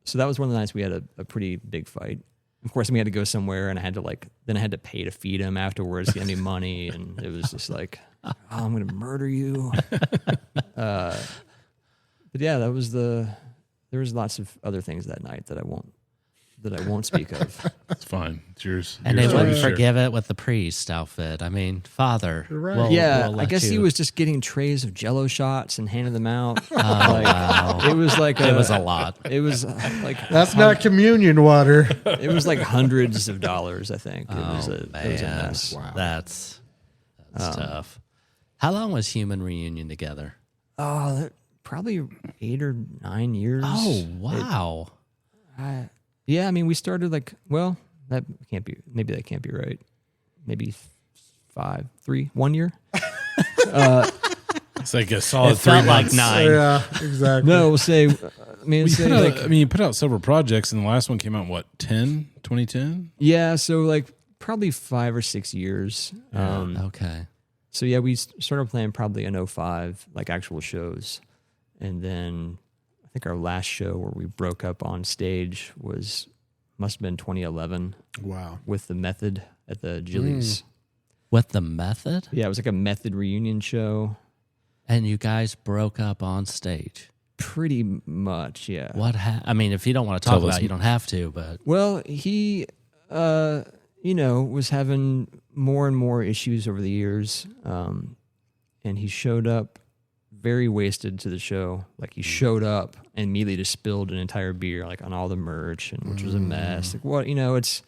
Speaker 2: So that was one of the nights we had a pretty big fight. Of course, we had to go somewhere, and I had to pay to feed him afterwards, get me money, and it was just like, oh, I'm going to murder you. But yeah, there was lots of other things that night that I won't speak of.
Speaker 1: That's fine. It's yours.
Speaker 5: And
Speaker 1: yours
Speaker 5: they wouldn't
Speaker 1: to share.
Speaker 5: forgive it with the priest outfit. I mean, Father.
Speaker 3: Right.
Speaker 5: We'll
Speaker 2: I guess
Speaker 5: let
Speaker 2: he
Speaker 5: you-
Speaker 2: was just getting trays of Jello shots and handing them out.
Speaker 5: wow.
Speaker 2: It was like
Speaker 5: It was a lot.
Speaker 2: It was like
Speaker 3: That's not communion water.
Speaker 2: it was like hundreds of dollars. I think it was a
Speaker 5: Man,
Speaker 2: mess.
Speaker 5: that's tough. How long was Human Reunion together?
Speaker 2: Oh, probably 8 or 9 years.
Speaker 5: Oh, wow.
Speaker 2: Yeah, I mean, we started like, well, that can't be, maybe that can't be right. Maybe 1 year.
Speaker 1: It's like a solid
Speaker 5: It felt
Speaker 1: 3
Speaker 5: like
Speaker 1: months.
Speaker 5: 9.
Speaker 3: Yeah, exactly.
Speaker 2: No, we'll say, I mean,
Speaker 1: You
Speaker 2: say
Speaker 1: put out,
Speaker 2: like,
Speaker 1: you put out several projects, and the last one came out in what, 2010?
Speaker 2: yeah, so like probably 5 or 6 years.
Speaker 5: Okay.
Speaker 2: So yeah, we started playing probably in 2005, like actual shows. And then I think our last show where we broke up on stage must have been 2011
Speaker 3: Wow.
Speaker 2: with the Method at the Gillies.
Speaker 5: With the Method?
Speaker 2: Yeah, it was like a Method reunion show.
Speaker 5: And you guys broke up on stage.
Speaker 2: Pretty much, yeah.
Speaker 5: What I mean, if you don't want to talk
Speaker 1: Tell us.
Speaker 5: about it, you don't have to, but
Speaker 2: Well, he, was having more and more issues over the years. And he showed up very wasted to the show. Like he showed up and immediately just spilled an entire beer like on all the merch, and which was a mess. Like what, it's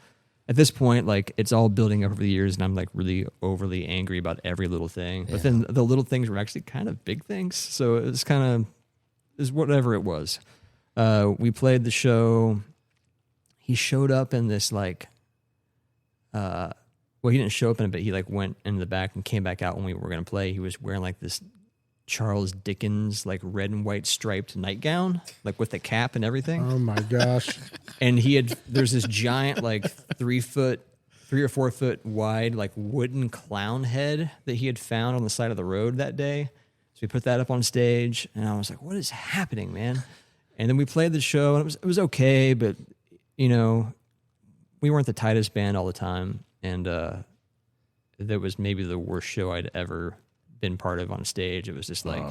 Speaker 2: at this point, like it's all building up over the years, and I'm like really overly angry about every little thing. But then the little things were actually kind of big things. So it was kind of is whatever it was. We played the show. He showed up in this like well, he didn't show up in it, but he like went in the back and came back out when we were going to play. He was wearing like this Charles Dickens, like red and white striped nightgown, like with the cap and everything.
Speaker 3: Oh my gosh.
Speaker 2: And there's this giant, like 3 or 4 foot wide, like wooden clown head that he had found on the side of the road that day. So we put that up on stage, and I was like, what is happening, man? And then we played the show, and it was okay, but we weren't the tightest band all the time. And that was maybe the worst show I'd ever been part of on stage. It was just like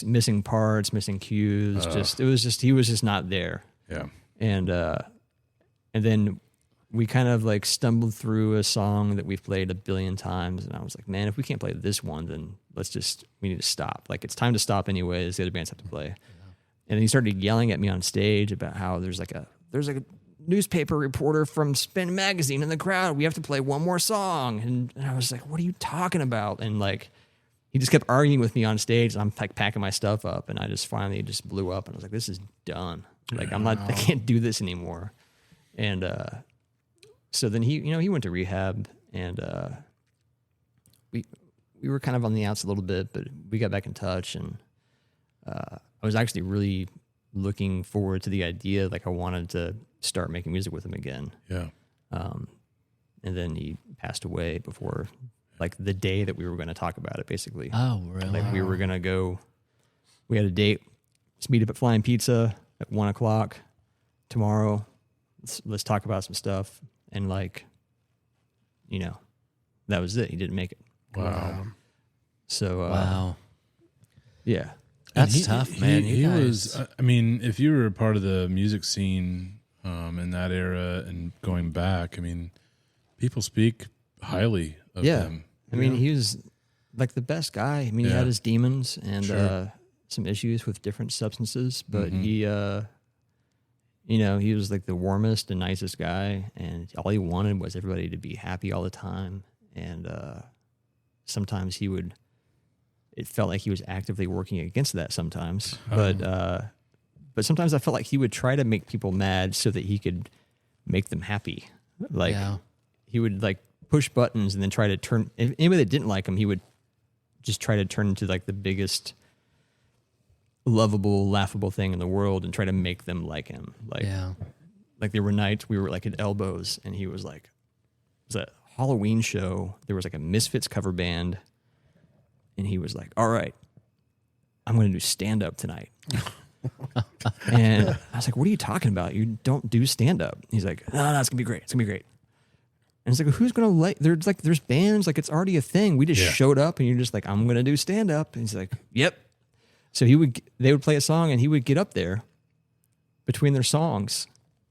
Speaker 2: missing parts, missing cues. He was just not there.
Speaker 1: Yeah.
Speaker 2: And then we kind of like stumbled through a song that we've played a billion times, and I was like, man, if we can't play this one, then we need to stop. Like, it's time to stop anyways. The other bands have to play. Yeah. And then he started yelling at me on stage about how there's like a newspaper reporter from Spin Magazine in the crowd. We have to play one more song. And I was like, what are you talking about? And like, he just kept arguing with me on stage. And I'm like packing my stuff up, and I just finally just blew up, and I was like, this is done. Like, I can't do this anymore. And, so then he went to rehab, and we were kind of on the outs a little bit, but we got back in touch, and I was actually really looking forward to the idea. Like, I wanted to start making music with him again.
Speaker 1: Yeah.
Speaker 2: And then he passed away before, like, the day that we were going to talk about it, basically.
Speaker 5: Oh, really?
Speaker 2: Like, we were going to go, we had a date, let's meet up at Flying Pizza at 1:00 tomorrow. Let's talk about some stuff. And like, that was it. He didn't make it.
Speaker 1: Wow.
Speaker 2: So,
Speaker 5: wow.
Speaker 2: Yeah.
Speaker 5: That's tough, man.
Speaker 1: He was, I mean, if you were a part of the music scene in that era and going back, I mean, people speak highly of him.
Speaker 2: I mean, he was like the best guy. I mean, he had his demons and some issues with different substances, but he was like the warmest and nicest guy, and all he wanted was everybody to be happy all the time. And sometimes it felt like he was actively working against that sometimes. But sometimes I felt like he would try to make people mad so that he could make them happy. Like, he would like push buttons and then try to turn, if anybody that didn't like him, he would just try to turn into like the biggest lovable, laughable thing in the world and try to make them like him. Like there were nights we were like at Elbows, and he was like, it was a Halloween show. There was like a Misfits cover band, and he was like, all right, I'm going to do stand-up tonight. And I was like, what are you talking about? You don't do stand-up. He's like, no, it's going to be great. It's going to be great. And it's like, who's going to like, there's bands, like it's already a thing. We just showed up, and you're just like, I'm going to do stand-up. And he's like, yep. So they would play a song, and he would get up there between their songs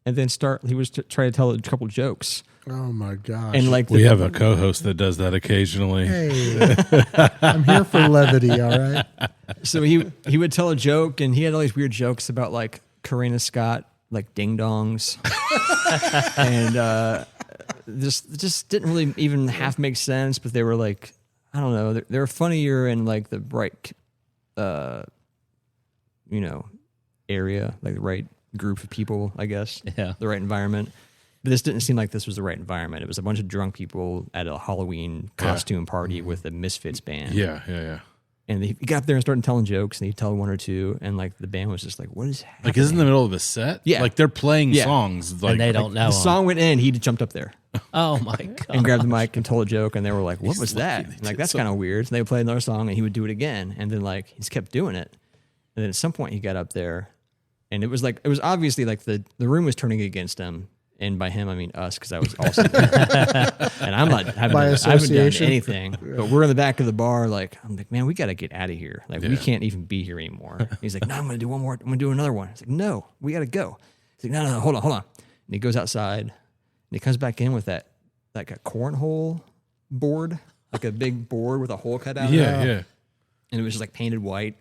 Speaker 2: and then he was try to tell a couple jokes.
Speaker 3: Oh my gosh.
Speaker 2: And like,
Speaker 1: we have a co-host that does that occasionally.
Speaker 3: Hey, I'm here for levity. All right.
Speaker 2: So he would tell a joke, and he had all these weird jokes about like Karina Scott, like ding dongs. And, this just didn't really even half make sense, but they were like, I don't know. They were funnier in like the right, area, like the right group of people, I guess.
Speaker 5: Yeah.
Speaker 2: The right environment. But this didn't seem like this was the right environment. It was a bunch of drunk people at a Halloween costume party with a Misfits band.
Speaker 1: Yeah.
Speaker 2: And he got up there and started telling jokes, and he'd tell one or two, and like the band was just like, what is happening?
Speaker 1: Like, is in the middle of a set?
Speaker 2: Yeah.
Speaker 1: Like they're playing songs. Like,
Speaker 5: and they don't know.
Speaker 2: The song went in, he jumped up there.
Speaker 5: Oh my God.
Speaker 2: And grabbed the mic and told a joke, and they were like, what was that? And like, that's kind of weird. So they would play another song, and he would do it again. And then like, he just kept doing it. And then at some point he got up there, and it was obviously like the room was turning against him. And by him, I mean us, because I was also there. And I haven't done anything. But we're in the back of the bar, like, I'm like, man, we got to get out of here. Like, we can't even be here anymore. He's like, no, I'm going to do one more. I'm going to do another one. I was like, no, we got to go. He's like, no, hold on. And he goes outside, and he comes back in with that, like a cornhole board, like a big board with a hole cut out.
Speaker 1: Yeah.
Speaker 2: And it was just like painted white.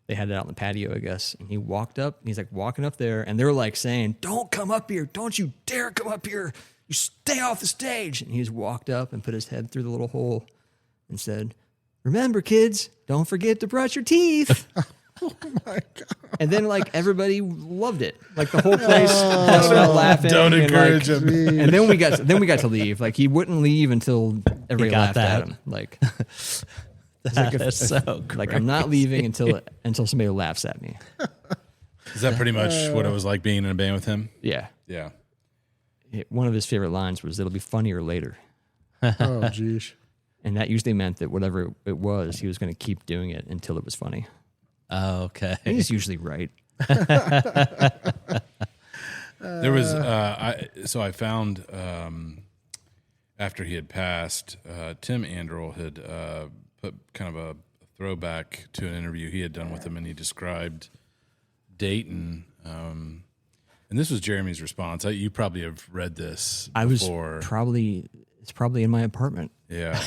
Speaker 2: They had it out in the patio, I guess. And he walked up, and he's like walking up there, and they were like saying, don't come up here. Don't you dare come up here. You stay off the stage. And he just walked up and put his head through the little hole and said, remember, kids, don't forget to brush your teeth.
Speaker 3: Oh my God.
Speaker 2: And then like everybody loved it. Like the whole place started laughing.
Speaker 1: Don't
Speaker 2: and,
Speaker 1: encourage
Speaker 2: like,
Speaker 1: him.
Speaker 2: And then we got to leave. Like he wouldn't leave until everybody laughed at him. Like
Speaker 5: That is so great.
Speaker 2: like I'm not leaving until somebody laughs at me.
Speaker 1: Is that pretty much what it was like being in a band with him?
Speaker 2: Yeah.
Speaker 1: Yeah.
Speaker 2: One of his favorite lines was, it'll be funnier later.
Speaker 3: Oh, geez.
Speaker 2: And that usually meant that whatever it was, he was going to keep doing it until it was funny.
Speaker 5: Oh, okay.
Speaker 2: And he's usually right.
Speaker 1: There was, I found, after he had passed, Tim Anderl had put kind of a throwback to an interview he had done with him, and he described Dayton And this was Jeremy's response. You probably have read this before.
Speaker 2: It's probably in my apartment.
Speaker 1: Yeah.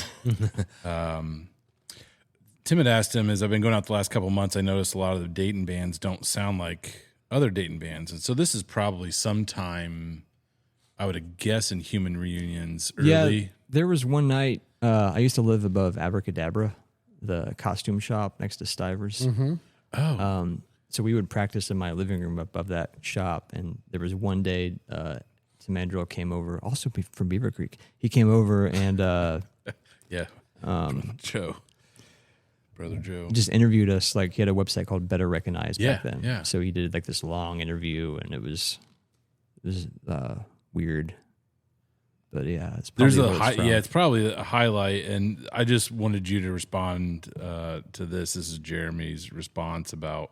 Speaker 1: Tim had asked him, as I've been going out the last couple of months, I noticed a lot of the Dayton bands don't sound like other Dayton bands. And so this is probably sometime, I would guess, in Human Reunions early.
Speaker 2: Yeah, there was one night, I used to live above Abracadabra, the costume shop next to Stivers.
Speaker 3: Mm-hmm.
Speaker 1: Oh.
Speaker 2: So we would practice in my living room above that shop. And there was one day, Tim Mandrill came over, also from Beaver Creek. He came over and...
Speaker 1: yeah. Brother Joe.
Speaker 2: Just interviewed us. Like, he had a website called Better Recognized back then.
Speaker 1: Yeah.
Speaker 2: So he did like this long interview, and it was weird. But yeah, it's probably
Speaker 1: it's probably a highlight. And I just wanted you to respond to this. This is Jeremy's response about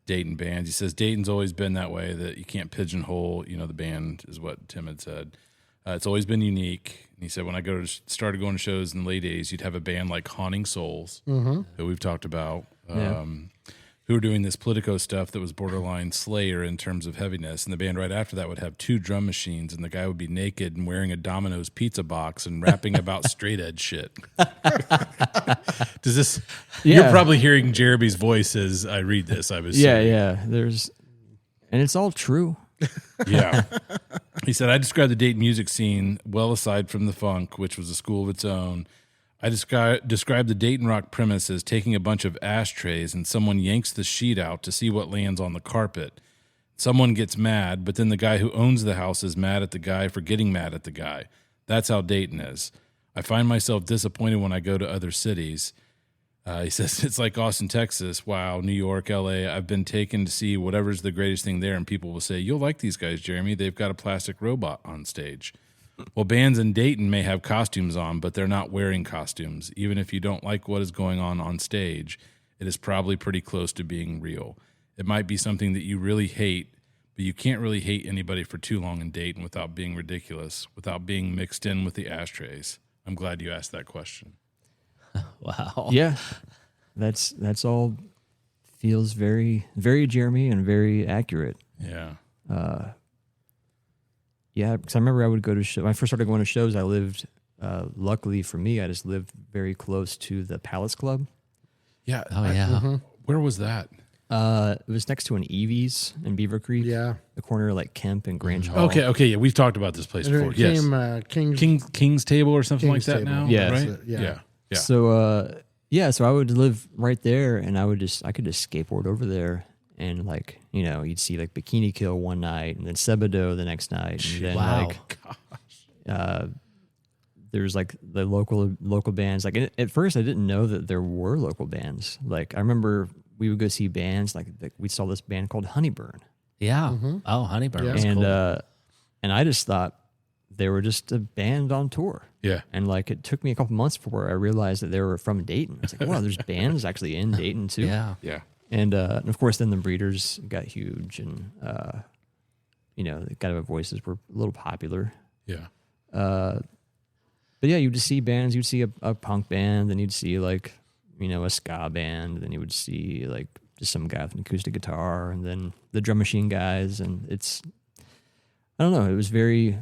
Speaker 1: Dayton bands. He says Dayton's always been that way, that you can't pigeonhole, the band, is what Tim had said. It's always been unique. And he said, when I started going to shows in the late 80s, you'd have a band like Haunting Souls, that we've talked about, who were doing this Politico stuff that was borderline Slayer in terms of heaviness. And the band right after that would have 2 drum machines, and the guy would be naked and wearing a Domino's pizza box and rapping about straight edge shit. Does this? Yeah. You're probably hearing Jeremy's voice as I read this. I was
Speaker 2: and it's all true.
Speaker 1: Yeah. He said, I described the Dayton music scene well aside from the funk, which was a school of its own. I described the Dayton rock premise as taking a bunch of ashtrays and someone yanks the sheet out to see what lands on the carpet. Someone gets mad, but then the guy who owns the house is mad at the guy for getting mad at the guy. That's how Dayton is. I find myself disappointed when I go to other cities. He says, it's like Austin, Texas. Wow, New York, LA. I've been taken to see whatever's the greatest thing there, and people will say, you'll like these guys, Jeremy. They've got a plastic robot on stage. Well, bands in Dayton may have costumes on, but they're not wearing costumes. Even if you don't like what is going on stage, it is probably pretty close to being real. It might be something that you really hate, but you can't really hate anybody for too long in Dayton without being ridiculous, without being mixed in with the ashtrays. I'm glad you asked that question.
Speaker 5: Wow.
Speaker 2: Yeah. That's all feels very, very Jeremy and very accurate.
Speaker 1: Yeah.
Speaker 2: Yeah, because I remember I would go to shows. When I first started going to shows, I lived, luckily for me, I just lived very close to the Palace Club.
Speaker 1: Yeah.
Speaker 5: Oh, yeah.
Speaker 1: Where was that?
Speaker 2: It was next to an Evie's in Beaver Creek.
Speaker 3: Yeah.
Speaker 2: The corner of like Kemp and Grange Hall.
Speaker 1: Okay. Yeah, we've talked about this place before. Yes. King's Table or something
Speaker 3: King's
Speaker 1: like that
Speaker 3: Table.
Speaker 1: now?
Speaker 2: Yeah.
Speaker 1: Right?
Speaker 3: Yeah.
Speaker 2: So, so I would live right there, and I could just skateboard over there, and like, you'd see like Bikini Kill one night, and then Sebado the next night, and then
Speaker 5: Wow.
Speaker 2: there's like the local bands. Like at first, I didn't know that there were local bands. Like I remember we would go see bands. Like we saw this band called Honeyburn.
Speaker 5: Yeah. Oh, Honeyburn was
Speaker 2: and
Speaker 5: cool.
Speaker 2: And I just thought they were just a band on tour.
Speaker 1: Yeah.
Speaker 2: And like it took me a couple months before I realized that they were from Dayton. I was like, wow, there's bands actually in Dayton too.
Speaker 5: Yeah.
Speaker 1: Yeah.
Speaker 2: And of course, then the Breeders got huge, and the kind of voices were a little popular.
Speaker 1: Yeah.
Speaker 2: But yeah, you'd just see bands. You'd see a punk band, then you'd see like a ska band, and then you would see like just some guy with an acoustic guitar, and then the drum machine guys. And I don't know. It was very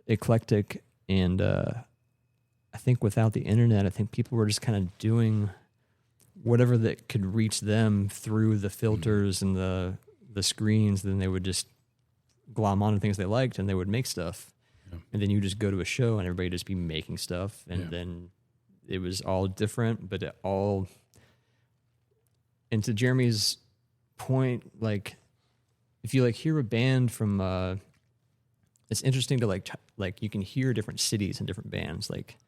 Speaker 2: eclectic, and I think without the internet, I think people were just kind of doing whatever that could reach them through the filters and the screens. Then they would just glom onto things they liked, and they would make stuff. Yeah. And then you just go to a show, and everybody just be making stuff, and then it was all different, but it all. And to Jeremy's point, like if you like hear a band from, it's interesting to like you can hear different cities and different bands. Like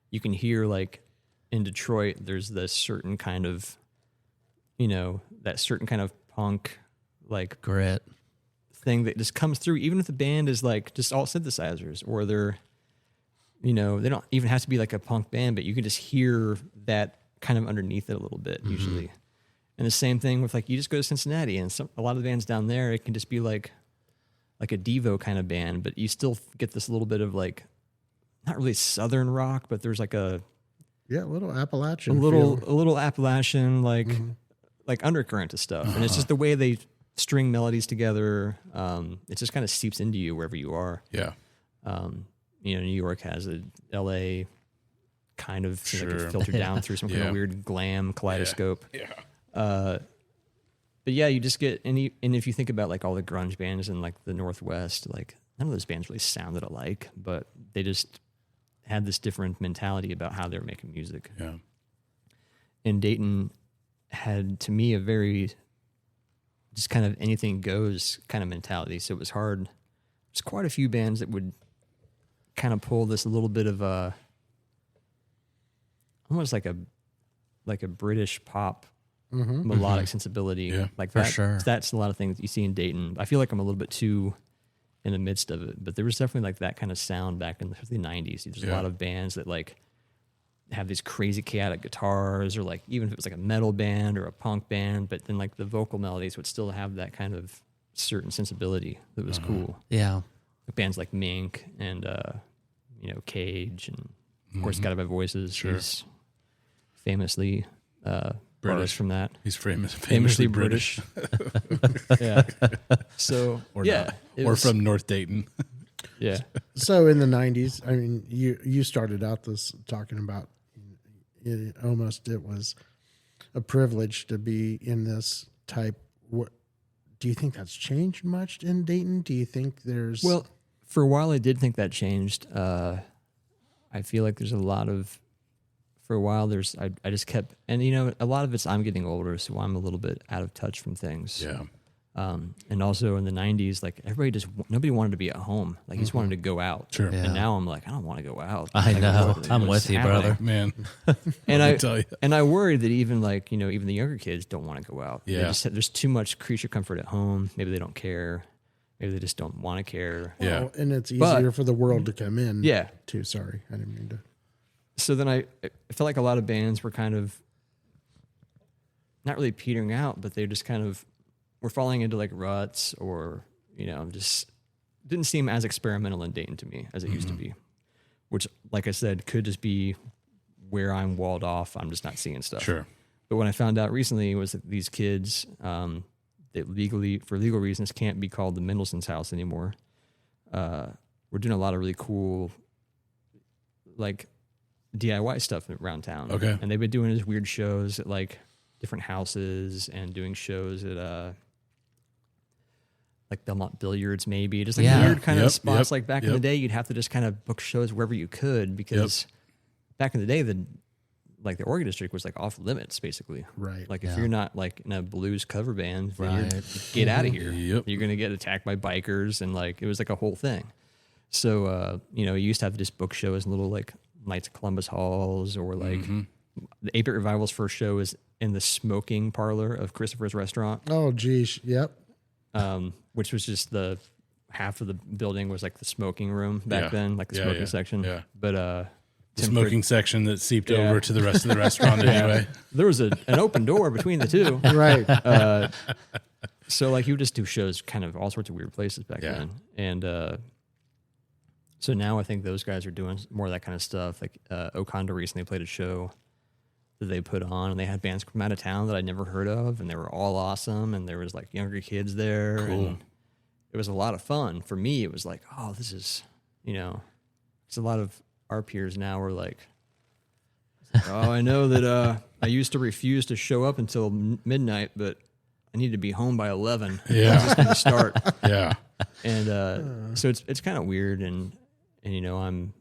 Speaker 2: you can hear like in Detroit, there's this certain kind of, that certain kind of punk, like
Speaker 5: grit
Speaker 2: thing that just comes through, even if the band is like just all synthesizers, or they're, they don't even have to be like a punk band, but you can just hear that kind of underneath it a little bit usually. And the same thing with like, you just go to Cincinnati, and a lot of the bands down there, it can just be like a Devo kind of band, but you still get this little bit of like, not really Southern rock, but there's like a
Speaker 3: little Appalachian,
Speaker 2: a little Appalachian, like undercurrent to stuff. And it's just the way they string melodies together. It just kind of seeps into you wherever you are.
Speaker 1: Yeah.
Speaker 2: New York has a LA kind of
Speaker 1: Sure.
Speaker 2: like it's filtered down through some kind of weird glam kaleidoscope.
Speaker 1: Yeah.
Speaker 2: But yeah, you just get and if you think about like all the grunge bands in like the Northwest, like none of those bands really sounded alike, but they just had this different mentality about how they were making music.
Speaker 1: Yeah.
Speaker 2: And Dayton had, to me, a very just kind of anything goes kind of mentality. So it was hard. There's quite a few bands that would kind of pull this a little bit of a almost like a British pop melodic sensibility.
Speaker 1: Yeah,
Speaker 2: like
Speaker 5: for
Speaker 2: that.
Speaker 5: sure.
Speaker 2: That's a lot of things that you see in Dayton. I feel like I'm a little bit too in the midst of it, but there was definitely like that kind of sound back in the 90s. There's a lot of bands that like have these crazy chaotic guitars, or like even if it was like a metal band or a punk band, but then like the vocal melodies would still have that kind of certain sensibility that was cool.
Speaker 5: Yeah.
Speaker 2: Bands like Mink and Cage, and of course Gotta Have Voices.
Speaker 1: Sure.
Speaker 2: He's famously British from that.
Speaker 1: He's famously British.
Speaker 2: Yeah. So
Speaker 1: Or
Speaker 2: yeah,
Speaker 1: not.
Speaker 2: it
Speaker 1: Or
Speaker 2: was-
Speaker 1: from North Dayton.
Speaker 2: yeah.
Speaker 3: So in the 90s, I mean, you started out this talking about it was a privilege to be in this type. What do you think that's changed much in Dayton? Do you think there's
Speaker 2: Well, for a while I did think that changed. I feel like there's a lot of for a while there's I just kept, and a lot of it's I'm getting older, so I'm a little bit out of touch from things.
Speaker 1: Yeah.
Speaker 2: And also in the 90s, like nobody wanted to be at home. Like you just wanted to go out.
Speaker 1: Sure.
Speaker 5: Yeah.
Speaker 2: And now I'm like, I don't want to go out.
Speaker 5: I
Speaker 2: Like,
Speaker 5: know. I'm
Speaker 2: what's
Speaker 5: with you,
Speaker 2: happening?
Speaker 5: brother.
Speaker 1: Man.
Speaker 2: And
Speaker 1: Let me tell you.
Speaker 2: I worry that even like, even the younger kids don't want to go out.
Speaker 1: Yeah.
Speaker 2: There's too much creature comfort at home. Maybe they don't care. Maybe they just don't want to care.
Speaker 1: Yeah.
Speaker 3: and it's easier for the world to come in.
Speaker 2: Yeah.
Speaker 3: Too. Sorry, I didn't mean to.
Speaker 2: So then I felt like a lot of bands were kind of not really petering out, but they just kind of were falling into like ruts, or, just didn't seem as experimental in Dayton to me as it used to be, which, like I said, could just be where I'm walled off. I'm just not seeing stuff.
Speaker 1: Sure.
Speaker 2: But what I found out recently was that these kids, that for legal reasons, can't be called the Mendelssohn's house anymore. We're doing a lot of really cool, like, DIY stuff around town.
Speaker 1: Okay.
Speaker 2: And they've been doing these weird shows at like different houses, and doing shows at like Belmont Billiards, maybe just like weird kind of spots. Like back in the day, you'd have to just kind of book shows wherever you could, because back in the day, the Oregon district was like off limits basically.
Speaker 3: Right.
Speaker 2: Like if you're not like in a blues cover band, then
Speaker 5: Right.
Speaker 2: get out of here.
Speaker 1: Yep.
Speaker 2: You're gonna get attacked by bikers, and like it was like a whole thing. So you used to have just book shows in little like Knights of Columbus halls, or like the 8-Bit Revival's first show is in the smoking parlor of Christopher's Restaurant,
Speaker 3: Oh, geez. Yep.
Speaker 2: which was just the half of the building was like the smoking room back
Speaker 1: Yeah.
Speaker 2: then, like the
Speaker 1: Yeah,
Speaker 2: smoking
Speaker 1: yeah,
Speaker 2: section.
Speaker 1: yeah.
Speaker 2: But
Speaker 1: The
Speaker 2: Tim
Speaker 1: smoking section that seeped
Speaker 2: Yeah.
Speaker 1: over to the rest of the restaurant anyway.
Speaker 2: there was an open door between the two.
Speaker 3: Right.
Speaker 2: So like you would just do shows kind of all sorts of weird places back
Speaker 1: Yeah.
Speaker 2: then. And so now I think those guys are doing more of that kind of stuff. Like Condor recently played a show that they put on, and they had bands from out of town that I'd never heard of, and they were all awesome, and there was like younger kids there.
Speaker 1: Cool.
Speaker 2: And it was a lot of fun. For me, it was like, oh, this is, it's a lot of our peers now were like, oh, I know that I used to refuse to show up until midnight, but I need to be home by 11.
Speaker 1: Yeah.
Speaker 2: It's just going to start.
Speaker 1: Yeah.
Speaker 2: And so it's kind of weird, and I'm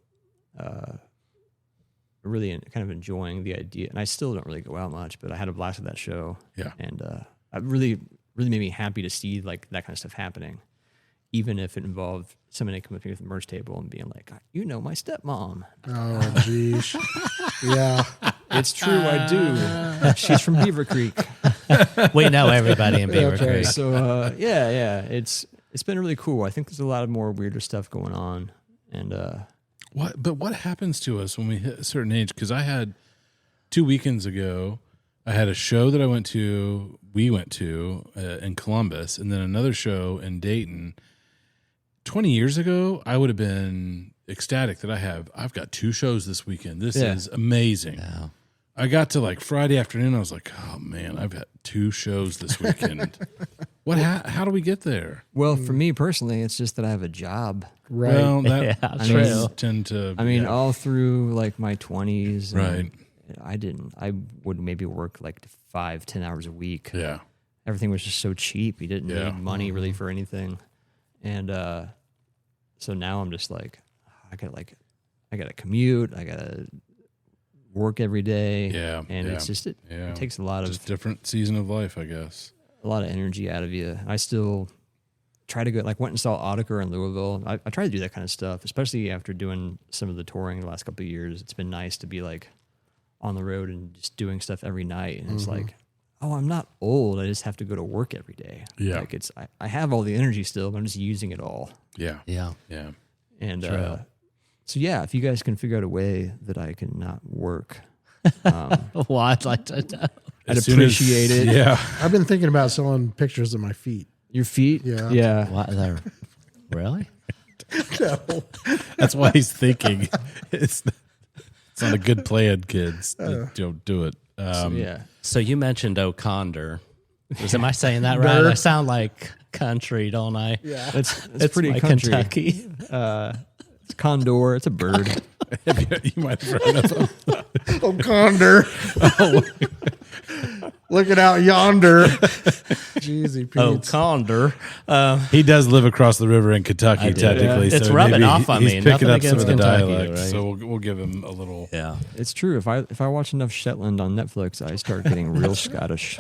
Speaker 2: really kind of enjoying the idea. And I still don't really go out much, but I had a blast with that show.
Speaker 1: Yeah.
Speaker 2: And it really made me happy to see like that kind of stuff happening, even if it involved somebody coming up to me with a merch table and being like, my stepmom.
Speaker 3: Oh, geez. Yeah.
Speaker 2: It's true, I do. She's from Beaver Creek.
Speaker 5: We know everybody in Beaver
Speaker 3: Okay.
Speaker 5: Creek.
Speaker 2: So yeah, it's been really cool. I think there's a lot of more weirder stuff going on, and
Speaker 1: What happens to us when we hit a certain age? Because I had 2 weekends ago, I had a show that we went to in Columbus, and then another show in Dayton. 20 years ago, I would have been ecstatic that I've got 2 shows this weekend. This is amazing.
Speaker 5: Yeah.
Speaker 1: I got to like Friday afternoon, I was like, oh man, I've got 2 shows this weekend. How do we get there?
Speaker 2: Well, for me personally, it's just that I have a job.
Speaker 3: Right.
Speaker 1: Well, that
Speaker 5: Yeah,
Speaker 1: true. Tend to.
Speaker 2: I mean, all through like my 20s,
Speaker 1: Right.
Speaker 2: I would maybe work like 5-10 hours a week.
Speaker 1: Yeah.
Speaker 2: Everything was just so cheap. You didn't
Speaker 1: Yeah.
Speaker 2: need money really for anything. And so now I'm just like, I got to commute. I got to work every day.
Speaker 1: Yeah.
Speaker 2: And
Speaker 1: yeah,
Speaker 2: it's just, it takes a lot
Speaker 1: just different season of life, I guess.
Speaker 2: a lot of energy out of you. I still try to go, like went and saw Auditor in Louisville. I try to do that kind of stuff, especially after doing some of the touring the last couple of years. It's been nice to be like on the road and just doing stuff every night. And it's like, oh, I'm not old. I just have to go to work every day.
Speaker 1: Yeah.
Speaker 2: Like I have all the energy still, but I'm just using it all.
Speaker 1: Yeah.
Speaker 5: Yeah.
Speaker 1: Yeah.
Speaker 2: And so yeah, if you guys can figure out a way that I can not work,
Speaker 5: Well, I'd like to know.
Speaker 2: I'd
Speaker 1: As soon as-
Speaker 2: appreciate it.
Speaker 1: Yeah.
Speaker 3: I've been thinking about selling pictures of my feet.
Speaker 2: Your feet?
Speaker 3: Yeah.
Speaker 2: Yeah.
Speaker 5: What, really?
Speaker 1: That's why he's thinking. It's not a good plan, kids. Don't do it.
Speaker 2: Yeah.
Speaker 5: So you mentioned Condor. Am I saying that right? I sound like country, don't I?
Speaker 3: Yeah.
Speaker 2: It's pretty
Speaker 5: like
Speaker 2: country.
Speaker 5: Kentucky.
Speaker 2: It's Condor. It's a bird.
Speaker 1: You might have heard of him.
Speaker 3: Oh, Condor. Looking out yonder. Jeezy
Speaker 5: Oh,
Speaker 3: Pete.
Speaker 5: Condor.
Speaker 1: He does live across the river in Kentucky,
Speaker 5: do.
Speaker 1: technically.
Speaker 5: Yeah. It's
Speaker 1: so
Speaker 5: rubbing
Speaker 1: maybe
Speaker 5: off on
Speaker 1: he's
Speaker 5: me.
Speaker 1: picking
Speaker 5: Nothing
Speaker 1: up some of
Speaker 5: against
Speaker 1: the
Speaker 5: Kentucky,
Speaker 1: dialect.
Speaker 5: right?
Speaker 1: So we'll give him a little.
Speaker 5: Yeah.
Speaker 2: It's true. If I watch enough Shetland on Netflix, I start getting real Scottish.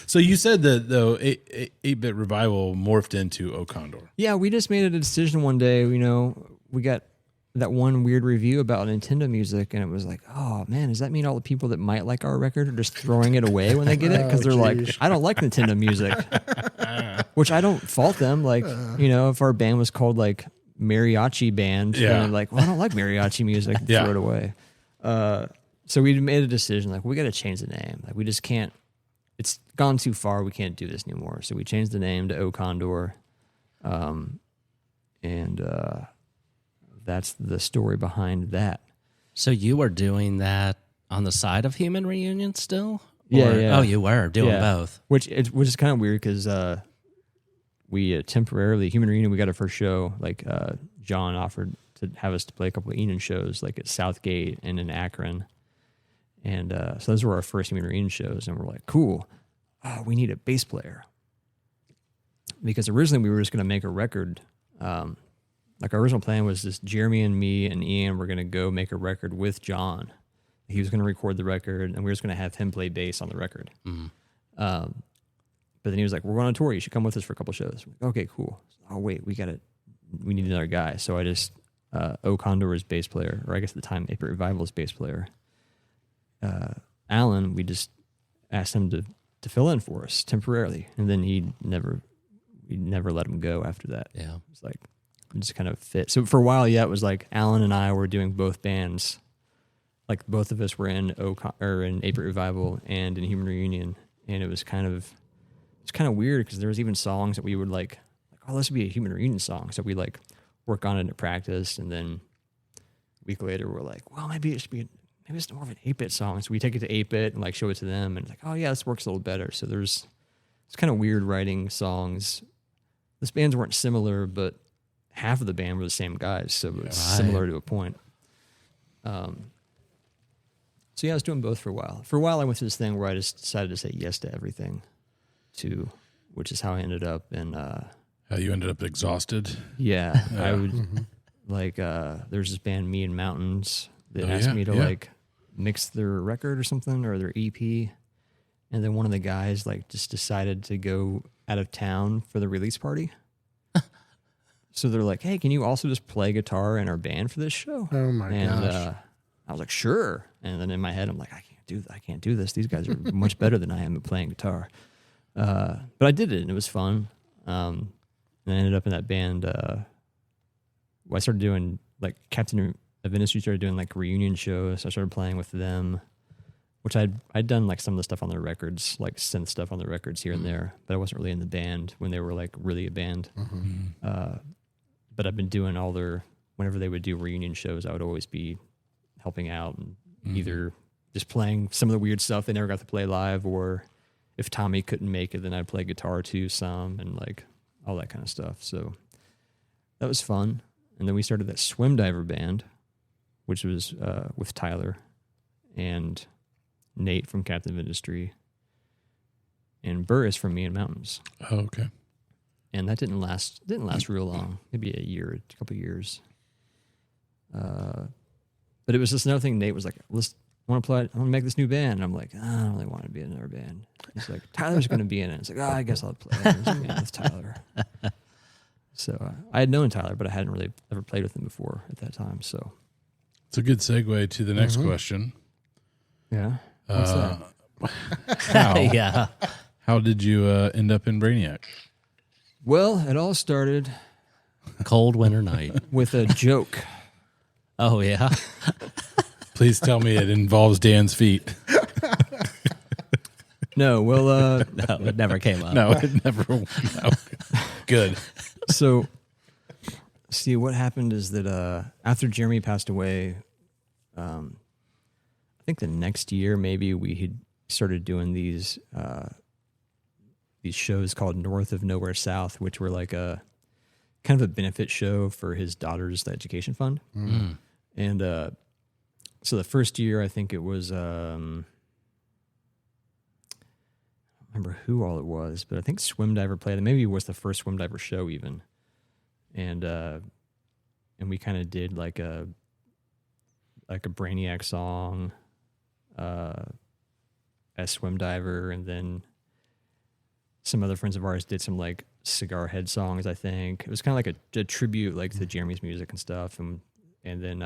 Speaker 1: So you said that though 8-bit revival morphed into O Condor.
Speaker 2: Yeah, we just made a decision one day. You know, we got that one weird review about Nintendo music, and it was like, oh man, does that mean all the people that might like our record are just throwing it away when they get it? Because they're like, I don't like Nintendo music, which I don't fault them. Like, you know, if our band was called like Mariachi Band,
Speaker 1: Yeah.
Speaker 2: then like, well, I don't like mariachi music,
Speaker 1: Yeah.
Speaker 2: throw it away. So we made a decision, like, we got to change the name. Like, we just can't. It's gone too far. We can't do this anymore. So we changed the name to O Condor, and that's the story behind that.
Speaker 5: So you were doing that on the side of Human Reunion still?
Speaker 2: Yeah,
Speaker 5: Or-
Speaker 2: yeah.
Speaker 5: Oh, you were doing
Speaker 2: Yeah.
Speaker 5: both.
Speaker 2: Which is kind of weird because we temporarily, Human Reunion, we got our first show. Like John offered to have us to play a couple of Enon shows, like at Southgate and in Akron. And so those were our first Human Reunion shows. And we're like, cool, we need a bass player. Because originally we were just going to make a record. Like our original plan was just Jeremy and me and Ian were going to go make a record with John. He was going to record the record, and we were just going to have him play bass on the record. But then he was like, "We're going on tour. You should come with us for a couple shows." Like, okay, cool. Oh wait, we need another guy. So I just O Condor was bass player, or I guess at the time 8-Bit Revival's bass player. Alan, we just asked him to fill in for us temporarily, and then we never let him go after that.
Speaker 5: Yeah.
Speaker 2: It's like it just kind of fit. So for a while, yeah, it was like Alan and I were doing both bands. Like both of us were in in 8-Bit Revival and in Human Reunion, and it was kind of weird because there was even songs that we would like, oh, this would be a Human Reunion song. So we like work on it at practice, and then a week later we're like, well, maybe it's more of an 8-bit song. So we take it to 8-bit and like show it to them, and it's like, oh yeah, this works a little better. So it's kind of weird writing songs. Those bands weren't similar, but half of the band were the same guys, so it was similar to a point. So yeah, I was doing both for a while. For a while, I went through this thing where I just decided to say yes to everything, which is how I ended up in.
Speaker 1: How you ended up exhausted.
Speaker 2: Yeah, I would like. There's this band, Me and Mountains, that asked me to like mix their record or something or their EP, and then one of the guys like just decided to go out of town for the release party. So they're like, "Hey, can you also just play guitar in our band for this show?"
Speaker 3: Oh my gosh.
Speaker 2: I was like, "Sure." And then in my head, I'm like, I can't do this. These guys are much better than I am at playing guitar. But I did it, and it was fun. And I ended up in that band. I started doing like Captain of Industry started doing like reunion shows. So I started playing with them, which I'd done like some of the stuff on their records, like synth stuff on the records here and there, but I wasn't really in the band when they were like really a band. But I've been doing whenever they would do reunion shows, I would always be helping out and either just playing some of the weird stuff they never got to play live or if Tommy couldn't make it, then I'd play guitar too some, and like all that kind of stuff. So that was fun. And then we started that swim diver band, which was with Tyler and Nate from Captain of Industry and Burris from Me and Mountains.
Speaker 1: Oh, okay.
Speaker 2: And that didn't last real long, maybe a couple of years. But it was just another thing. Nate was like, I want to make this new band. And I'm like, I don't really want to be in another band. He's like, Tyler's going to be in it. It's like, I guess I'll play with Tyler. So I had known Tyler, but I hadn't really ever played with him before at that time. So
Speaker 1: it's a good segue to the next question.
Speaker 2: Yeah. What's that?
Speaker 1: How did you end up in Brainiac?
Speaker 2: Well, it all started
Speaker 5: cold winter night
Speaker 2: with a joke.
Speaker 5: Oh, yeah?
Speaker 1: Please tell me it involves Dan's feet.
Speaker 2: No, well...
Speaker 5: no, it never came up.
Speaker 1: No, it never... No. Good.
Speaker 2: So, see, what happened is that after Jeremy passed away, I think the next year maybe we had started doing these shows called North of Nowhere South, which were like a kind of a benefit show for his daughter's education fund.
Speaker 5: Mm.
Speaker 2: And so the first year, I think it was, I don't remember who all it was, but I think Swim Diver played. Maybe it was the first Swim Diver show even. And we kind of did like a Brainiac song as Swim Diver, and then some other friends of ours did some like Cigar Head songs, I think. It was kind of like a tribute like to Jeremy's music and stuff. And then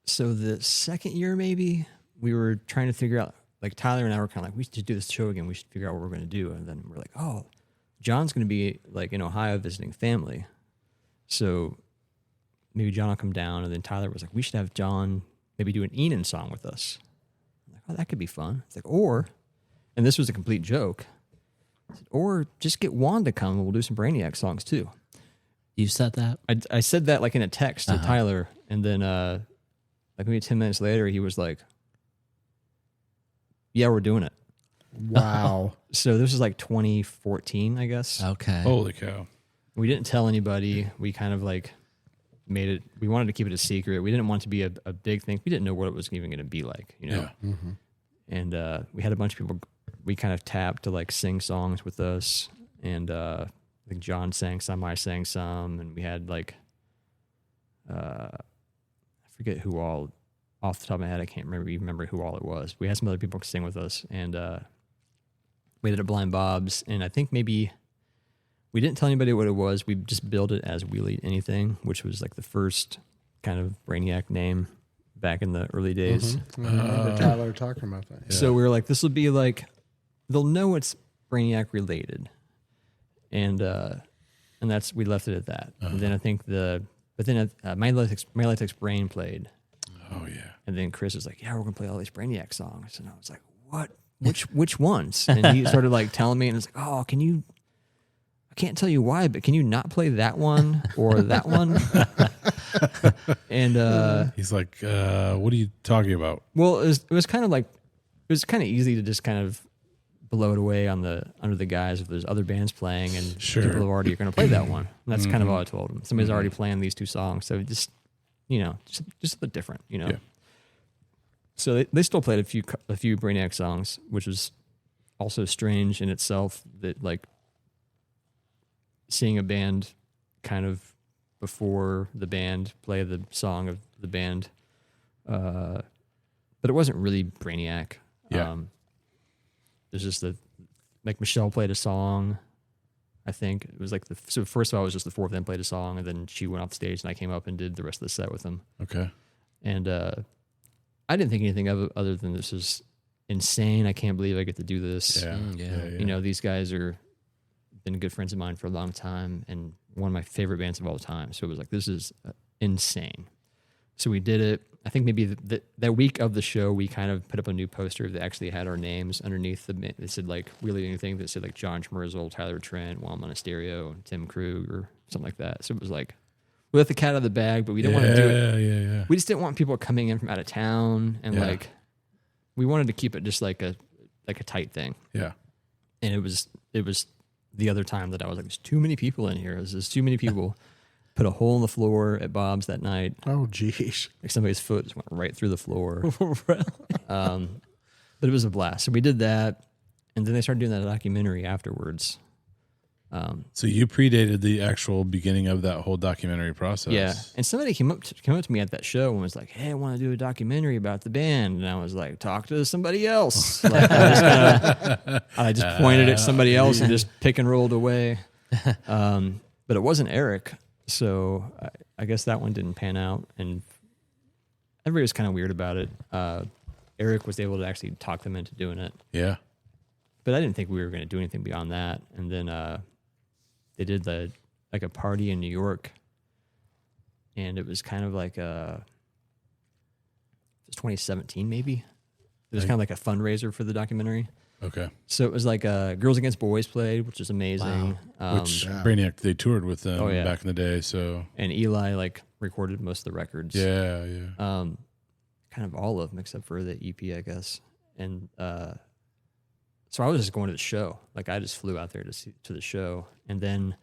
Speaker 2: so the second year maybe we were trying to figure out, like Tyler and I were kind of like, we should do this show again. We should figure out what we're going to do. And then we're like, oh, John's going to be like in Ohio visiting family. So maybe John will come down. And then Tyler was like, we should have John maybe do an Enon song with us. I'm like, oh, that could be fun. It's like, and this was a complete joke, or just get Juan to come and we'll do some Brainiac songs too.
Speaker 5: You said that?
Speaker 2: I said that like in a text to Tyler, and then like maybe 10 minutes later, he was like, yeah, we're doing it.
Speaker 3: Wow.
Speaker 2: So this was like 2014, I guess.
Speaker 5: Okay.
Speaker 1: Holy cow.
Speaker 2: We didn't tell anybody. We kind of like made it, we wanted to keep it a secret. We didn't want it to be a big thing. We didn't know what it was even going to be like, you know?
Speaker 1: Yeah.
Speaker 3: Mm-hmm.
Speaker 2: And we had a bunch of people we kind of tapped to like sing songs with us. And I think John sang some, I sang some, and we had like, I forget who all, off the top of my head, I can't remember who all it was. We had some other people sing with us, and we did a Blind Bob's, and I think maybe we didn't tell anybody what it was. We just billed it as We'll Eat Anything, which was like the first kind of Brainiac name back in the early days.
Speaker 3: Mm-hmm. I remember Tyler talking about that.
Speaker 2: Yeah. So we were like, this will be like, they'll know it's Brainiac related. And that's, we left it at that. And then I think My Latex Brain played.
Speaker 1: Oh yeah.
Speaker 2: And then Chris was like, yeah, we're going to play all these Brainiac songs. And I was like, what? Which ones? And he started like telling me, and it's like, oh, I can't tell you why, but can you not play that one or that one? And
Speaker 1: he's like, what are you talking about?
Speaker 2: Well, it was kind of like, it was kind of easy to just kind of blow it away under the guise if there's other bands playing and people have already are going to play that one. And that's kind of all I told them. Somebody's already playing these two songs, so just a bit different, you know. Yeah. So they still played a few Brainiac songs, which was also strange in itself, that like seeing a band kind of before the band play the song of the band, but it wasn't really Brainiac.
Speaker 1: Yeah.
Speaker 2: There's just like Michelle played a song. I think it was like so first of all, it was just the four of them played a song, and then she went off stage and I came up and did the rest of the set with them.
Speaker 1: Okay.
Speaker 2: And I didn't think anything of it other than this is insane. I can't believe I get to do this.
Speaker 1: Yeah.
Speaker 2: You know, these guys are been good friends of mine for a long time and one of my favorite bands of all time. So it was like, this is insane. So we did it. I think maybe that week of the show, we kind of put up a new poster that actually had our names underneath it said like really anything that said like John Schmerzel, Tyler Trent, Juan Monasterio, Tim Krug, or something like that. So it was like, we let the cat out of the bag, but we didn't want to do it.
Speaker 1: Yeah.
Speaker 2: We just didn't want people coming in from out of town and like we wanted to keep it just like a tight thing.
Speaker 1: Yeah.
Speaker 2: And it was the other time that I was like, there's too many people in here. There's too many people. Put a hole in the floor at Bob's that night.
Speaker 3: Oh, geez.
Speaker 2: Like somebody's foot just went right through the floor. But it was a blast. So we did that. And then they started doing that documentary afterwards.
Speaker 1: So you predated the actual beginning of that whole documentary process.
Speaker 2: Yeah. And somebody came up to me at that show and was like, hey, I want to do a documentary about the band. And I was like, talk to somebody else. Like, I just pointed at somebody else and just pick and rolled away. But it wasn't Eric. So I guess that one didn't pan out. And everybody was kind of weird about it. Eric was able to actually talk them into doing it.
Speaker 1: Yeah.
Speaker 2: But I didn't think we were going to do anything beyond that. And then they did a party in New York, and it was kind of like it was 2017 maybe. It was kind of like a fundraiser for the documentary.
Speaker 1: Okay.
Speaker 2: So it was like Girls Against Boys played, which was amazing.
Speaker 1: Wow. Which Brainiac, they toured with them back in the day. So
Speaker 2: and Eli like recorded most of the records.
Speaker 1: Yeah.
Speaker 2: Kind of all of them except for the EP, I guess. And so I was just going to the show. Like I just flew out there to the show, and then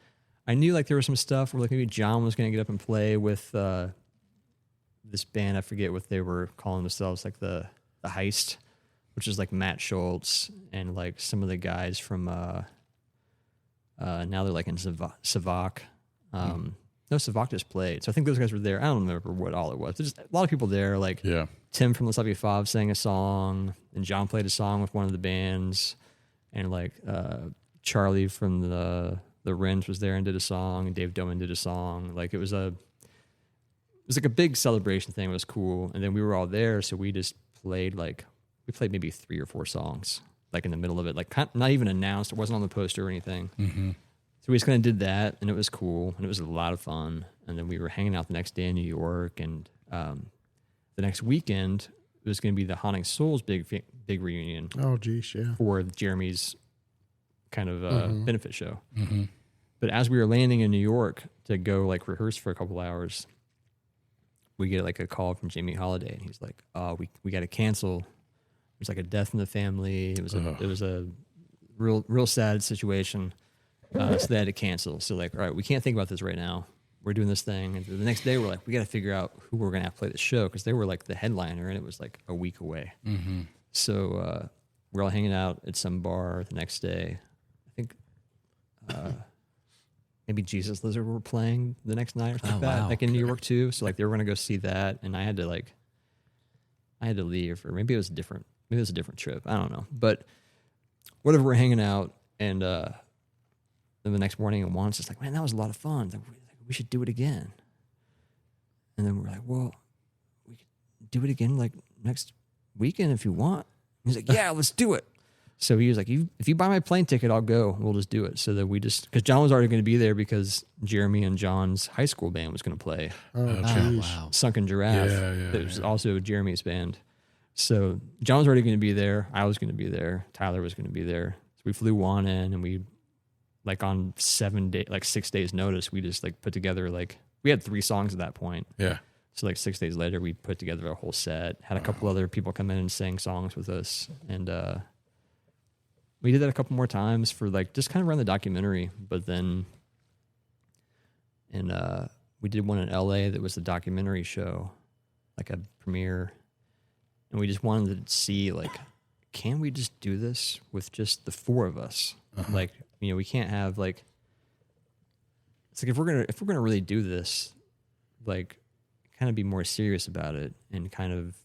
Speaker 2: I knew like there was some stuff where like maybe John was going to get up and play with this band. I forget what they were calling themselves, like the Heist, which is like Matt Schultz and like some of the guys from now they're like in Savak. No, Savak just played. So I think those guys were there. I don't remember what all it was. There's just a lot of people there. Like Tim from Let's Have You Five sang a song, and John played a song with one of the bands, and like Charlie from the Wrens was there and did a song, and Dave Doman did a song. Like it was like a big celebration thing. It was cool. And then we were all there, so we just played maybe 3 or 4 songs, like in the middle of it, like not even announced. It wasn't on the poster or anything. Mm-hmm. So we just kind of did that, and it was cool, and it was a lot of fun. And then we were hanging out the next day in New York, and the next weekend it was going to be the Haunting Souls big reunion.
Speaker 3: Oh, geez, yeah.
Speaker 2: For Jeremy's kind of benefit show. Mm-hmm. But as we were landing in New York to go like rehearse for a couple hours, we get like a call from Jamie Holiday, and he's like, "Oh, we got to cancel. There's like a death in the family. It was a real sad situation." So they had to cancel. So like, all right, we can't think about this right now. We're doing this thing. And the next day we're like, we got to figure out who we're going to have to play the show, because they were like the headliner and it was like a week away. Mm-hmm. So we're all hanging out at some bar the next day. I think maybe Jesus Lizard were playing the next night or something like that. Wow. Like in New York too. So like they were going to go see that, and I had to leave, or maybe it was different. Maybe it was a different trip. I don't know. But whatever, we're hanging out, and then the next morning, and Juan's just like, man, that was a lot of fun. Like, we should do it again. And then we're like, well, we could do it again like next weekend if you want. And he's like, yeah, let's do it. So he was like, if you buy my plane ticket, I'll go. We'll just do it. So that because John was already going to be there, because Jeremy and John's high school band was going to play.
Speaker 3: Oh,
Speaker 2: wow. Sunken Giraffe. That was also Jeremy's band. So John was already going to be there. I was going to be there. Tyler was going to be there. So we flew Juan in, and we, like on 6 days notice, we just like put together, like we had 3 songs at that point.
Speaker 1: Yeah.
Speaker 2: So like 6 days later, we put together a whole set, had a couple other people come in and sing songs with us. And we did that a couple more times for like just kind of run the documentary. But then, and we did one in LA that was the documentary show, like a premiere. And we just wanted to see, like, can we just do this with just the 4 of us? Like, you know, we can't have like, it's like if we're gonna really do this, like, kind of be more serious about it, and kind of,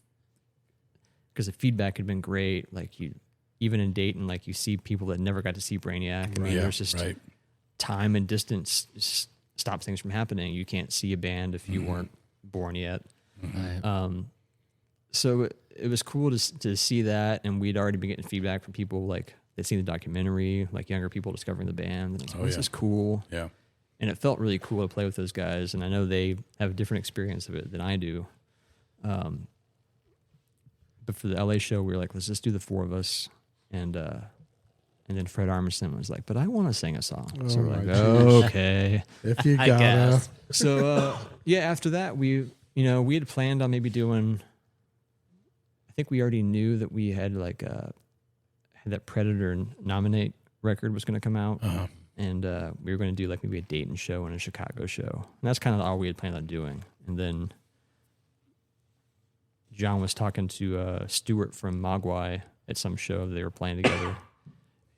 Speaker 2: because the feedback had been great. Like, you, even in Dayton, like you see people that never got to see Brainiac. I mean, there's just time and distance stops things from happening. You can't see a band if you weren't born yet. Right. So it was cool to see that, and we'd already been getting feedback from people like they'd seen the documentary, like younger people discovering the band, and it's like, this is cool. Yeah. And it felt really cool to play with those guys, and I know they have a different experience of it than I do. But for the LA show, we were like, let's just do the 4 of us, and then Fred Armisen was like, but I want to sing a song. So we're like, okay,
Speaker 3: if you gotta.
Speaker 2: So after that, we had planned on maybe doing, I think we already knew that we had like had that Predator Nominate record was going to come out, and we were going to do like maybe a Dayton show and a Chicago show, and that's kind of all we had planned on doing. And then John was talking to Stuart from Mogwai at some show they were playing together,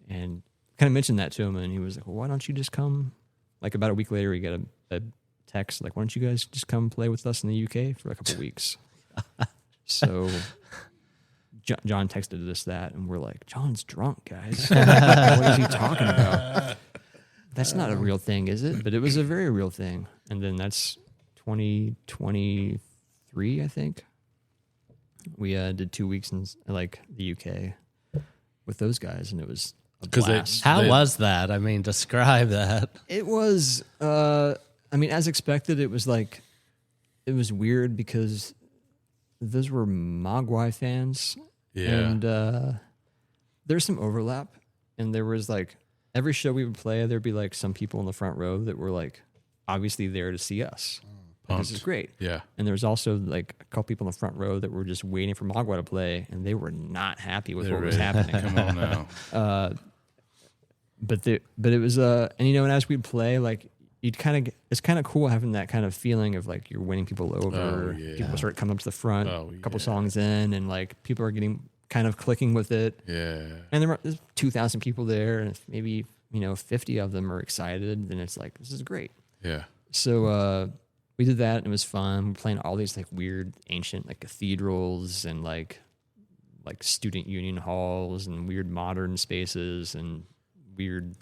Speaker 2: and kind of mentioned that to him, and he was like, well, why don't you just come? Like about a week later, he got a text like, why don't you guys just come play with us in the UK for a couple weeks? So John texted us that, and we're like, John's drunk, guys. What is he talking about? That's not a real thing, is it? But it was a very real thing. And then that's 2023, I think. We did 2 weeks in like the UK with those guys, and it was a blast.
Speaker 5: How was that? I mean, describe that.
Speaker 2: It was, I mean, as expected, it was like, it was weird because those were Mogwai fans.
Speaker 1: Yeah.
Speaker 2: And there's some overlap. And there was like, every show we would play, there'd be like some people in the front row that were like obviously there to see us. Like, this is great.
Speaker 1: Yeah.
Speaker 2: And there was also like a couple people in the front row that were just waiting for Mogwai to play, and they were not happy with what was happening.
Speaker 1: Come on now.
Speaker 2: But it was and you know, and as we'd play, like you'd kind of it's kind of cool having that kind of feeling of like you're winning people over.
Speaker 1: Oh, yeah.
Speaker 2: People start coming up to the front, a couple songs in, and like people are getting kind of clicking with it.
Speaker 1: Yeah.
Speaker 2: And there's 2,000 people there, and if maybe 50 of them are excited, then it's like, this is great.
Speaker 1: Yeah.
Speaker 2: So we did that, and it was fun. We're playing all these like weird ancient like cathedrals and like student union halls and weird modern spaces and weird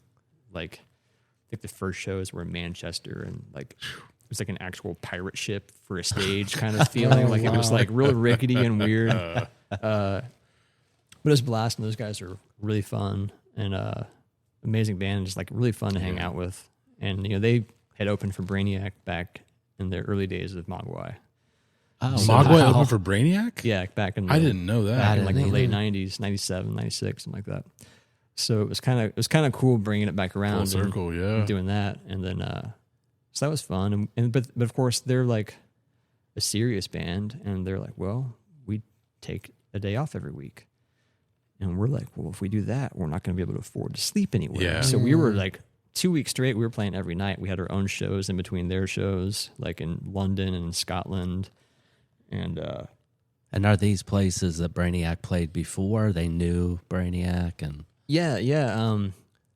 Speaker 2: like I think the first shows were in Manchester, and like it was like an actual pirate ship for a stage kind of feeling. Like it was like real rickety and weird. But it was a blast, and those guys are really fun and amazing band, just like really fun to hang out with. And they had opened for Brainiac back in the early days of Mogwai.
Speaker 1: Oh, Mogwai opened for Brainiac?
Speaker 2: Yeah, back in
Speaker 1: I didn't know that.
Speaker 2: Back in like the late 90s, 97, 96, something like that. So it was kind of cool bringing it back around.
Speaker 1: Full circle,
Speaker 2: and doing that. And then so that was fun. But of course they're like a serious band, and they're like, well, we take a day off every week. And we're like, well, if we do that, we're not going to be able to afford to sleep anywhere.
Speaker 1: Yeah.
Speaker 2: So we were like 2 weeks straight, we were playing every night. We had our own shows in between their shows, like in London and in Scotland. And
Speaker 5: are these places that Brainiac played before? They knew Brainiac and
Speaker 2: yeah.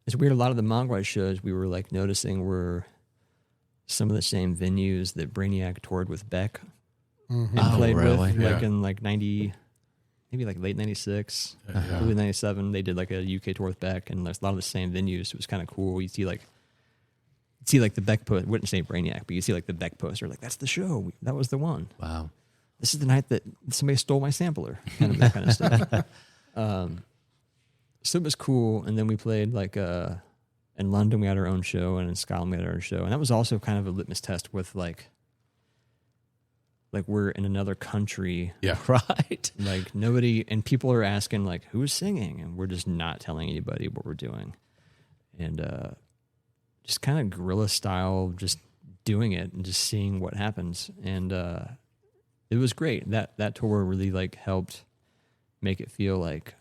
Speaker 2: It's weird. A lot of the Mogwai shows we were like noticing were some of the same venues that Brainiac toured with Beck and played with, like in like 90. Maybe like late 96, early 97, they did like a UK tour with Beck, and there's a lot of the same venues. So it was kind of cool. You see like the Beck post, wouldn't say Brainiac, but you see like the Beck poster, like that's the show. That was the one.
Speaker 5: Wow.
Speaker 2: This is the night that somebody stole my sampler, kind of that kind of stuff. So it was cool. And then we played like in London, we had our own show, and in Scotland, we had our own show. And that was also kind of a litmus test with like we're in another country.
Speaker 1: Yeah.
Speaker 5: Right.
Speaker 2: Like nobody, and people are asking like, who's singing? And we're just not telling anybody what we're doing. And just kind of guerrilla style, just doing it and just seeing what happens. And it was great. That tour really like helped make it feel like,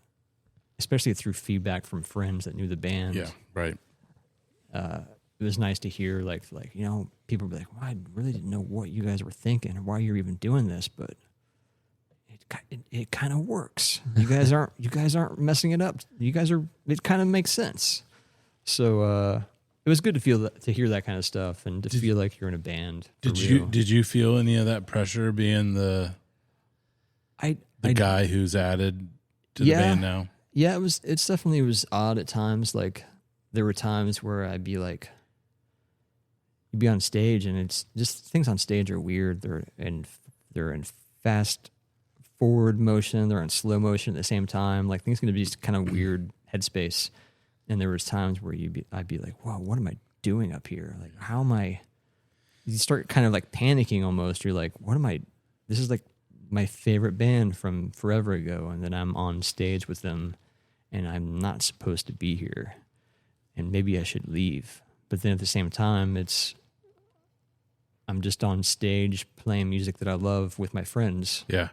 Speaker 2: especially through feedback from friends that knew the band.
Speaker 1: Yeah, right.
Speaker 2: It was nice to hear like people be like, well, I really didn't know what you guys were thinking or why you're even doing this, but it kind of works. You guys aren't messing it up. It kind of makes sense. So it was good to hear that kind of stuff and to feel like you're in a band.
Speaker 1: Did you feel any of that pressure being the guy who's added to the band now?
Speaker 2: Yeah, it definitely was odd at times. Like there were times where I'd be like, you'd be on stage, and it's just things on stage are weird. They're in fast forward motion. They're in slow motion at the same time. Like things going to be just kind of weird headspace. And there was times where I'd be like, "Wow, what am I doing up here? Like, how am I?" You start kind of like panicking almost. You're like, "What am I? This is like my favorite band from forever ago, and then I'm on stage with them, and I'm not supposed to be here, and maybe I should leave." But then at the same time, I'm just on stage playing music that I love with my friends.
Speaker 1: Yeah.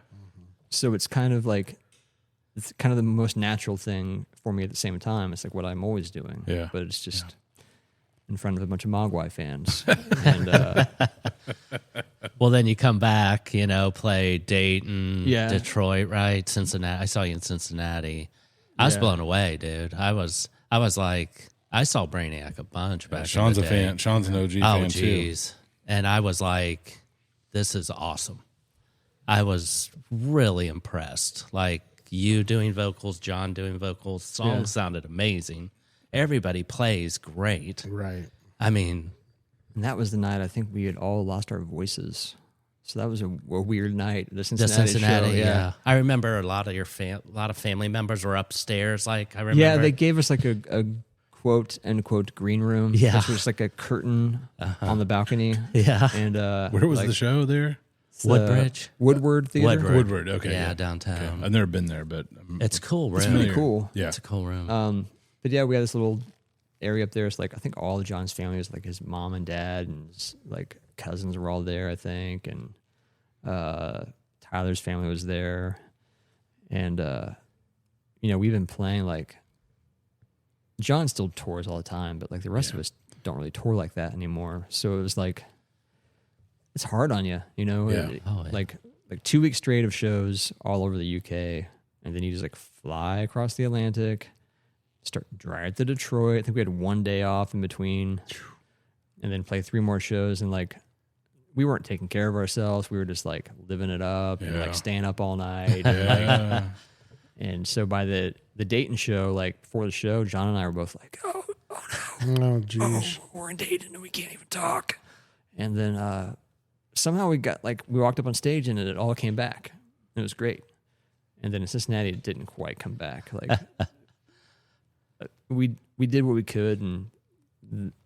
Speaker 2: So it's kind of like it's kind of the most natural thing for me at the same time. It's like what I'm always doing.
Speaker 1: Yeah.
Speaker 2: But it's just in front of a bunch of Mogwai fans. And
Speaker 5: well, then you come back, you know, play Dayton,
Speaker 2: Yeah.
Speaker 5: Detroit, right? Cincinnati. I saw you in Cincinnati. I was blown away, dude. I was like, I saw Brainiac a bunch back.
Speaker 1: Shawn's
Speaker 5: in the
Speaker 1: a
Speaker 5: day.
Speaker 1: fan. Shawn's an OG fan too.
Speaker 5: Jeez. And I was like, this is awesome. I was really impressed. Like you doing vocals, John doing vocals, songs sounded amazing. Everybody plays great.
Speaker 3: Right.
Speaker 5: I mean,
Speaker 2: and that was the night I think we had all lost our voices. So that was a weird night. The Cincinnati, show,
Speaker 5: yeah. I remember a lot of your a lot of family members were upstairs. Like I remember,
Speaker 2: Yeah, they gave us like a quote unquote green room.
Speaker 5: Yeah.
Speaker 2: Which was like a curtain on the balcony.
Speaker 5: Yeah.
Speaker 2: And
Speaker 1: Where was
Speaker 2: like,
Speaker 1: the show there?
Speaker 5: Woodbridge,
Speaker 2: Woodward Theater.
Speaker 1: Woodward. Okay.
Speaker 5: yeah, downtown.
Speaker 1: Okay. I've never been there, but
Speaker 5: It's a cool room.
Speaker 2: It's pretty cool.
Speaker 1: Yeah.
Speaker 5: It's a cool room.
Speaker 2: But yeah, we had this little area up there. It's like I think all of John's family was like his mom and dad and his, like cousins were all there, I think, and Tyler's family was there, and you know, we've been playing like John still tours all the time, but like the rest of us don't really tour like that anymore. So it was like it's hard on you, you know.
Speaker 1: Yeah.
Speaker 2: Like 2 weeks straight of shows all over the UK, and then you just like fly across the Atlantic. Start right to Detroit. I think we had 1 day off in between, and then play 3 more shows. And like, we weren't taking care of ourselves. We were just like living it up and like staying up all night. And, like, and so by the Dayton show, like before the show, John and I were both like, oh no,
Speaker 3: Oh, geez.
Speaker 2: we're in Dayton and we can't even talk. And then somehow we walked up on stage and it all came back. It was great. And then in Cincinnati, it didn't quite come back. Like. We did what we could, and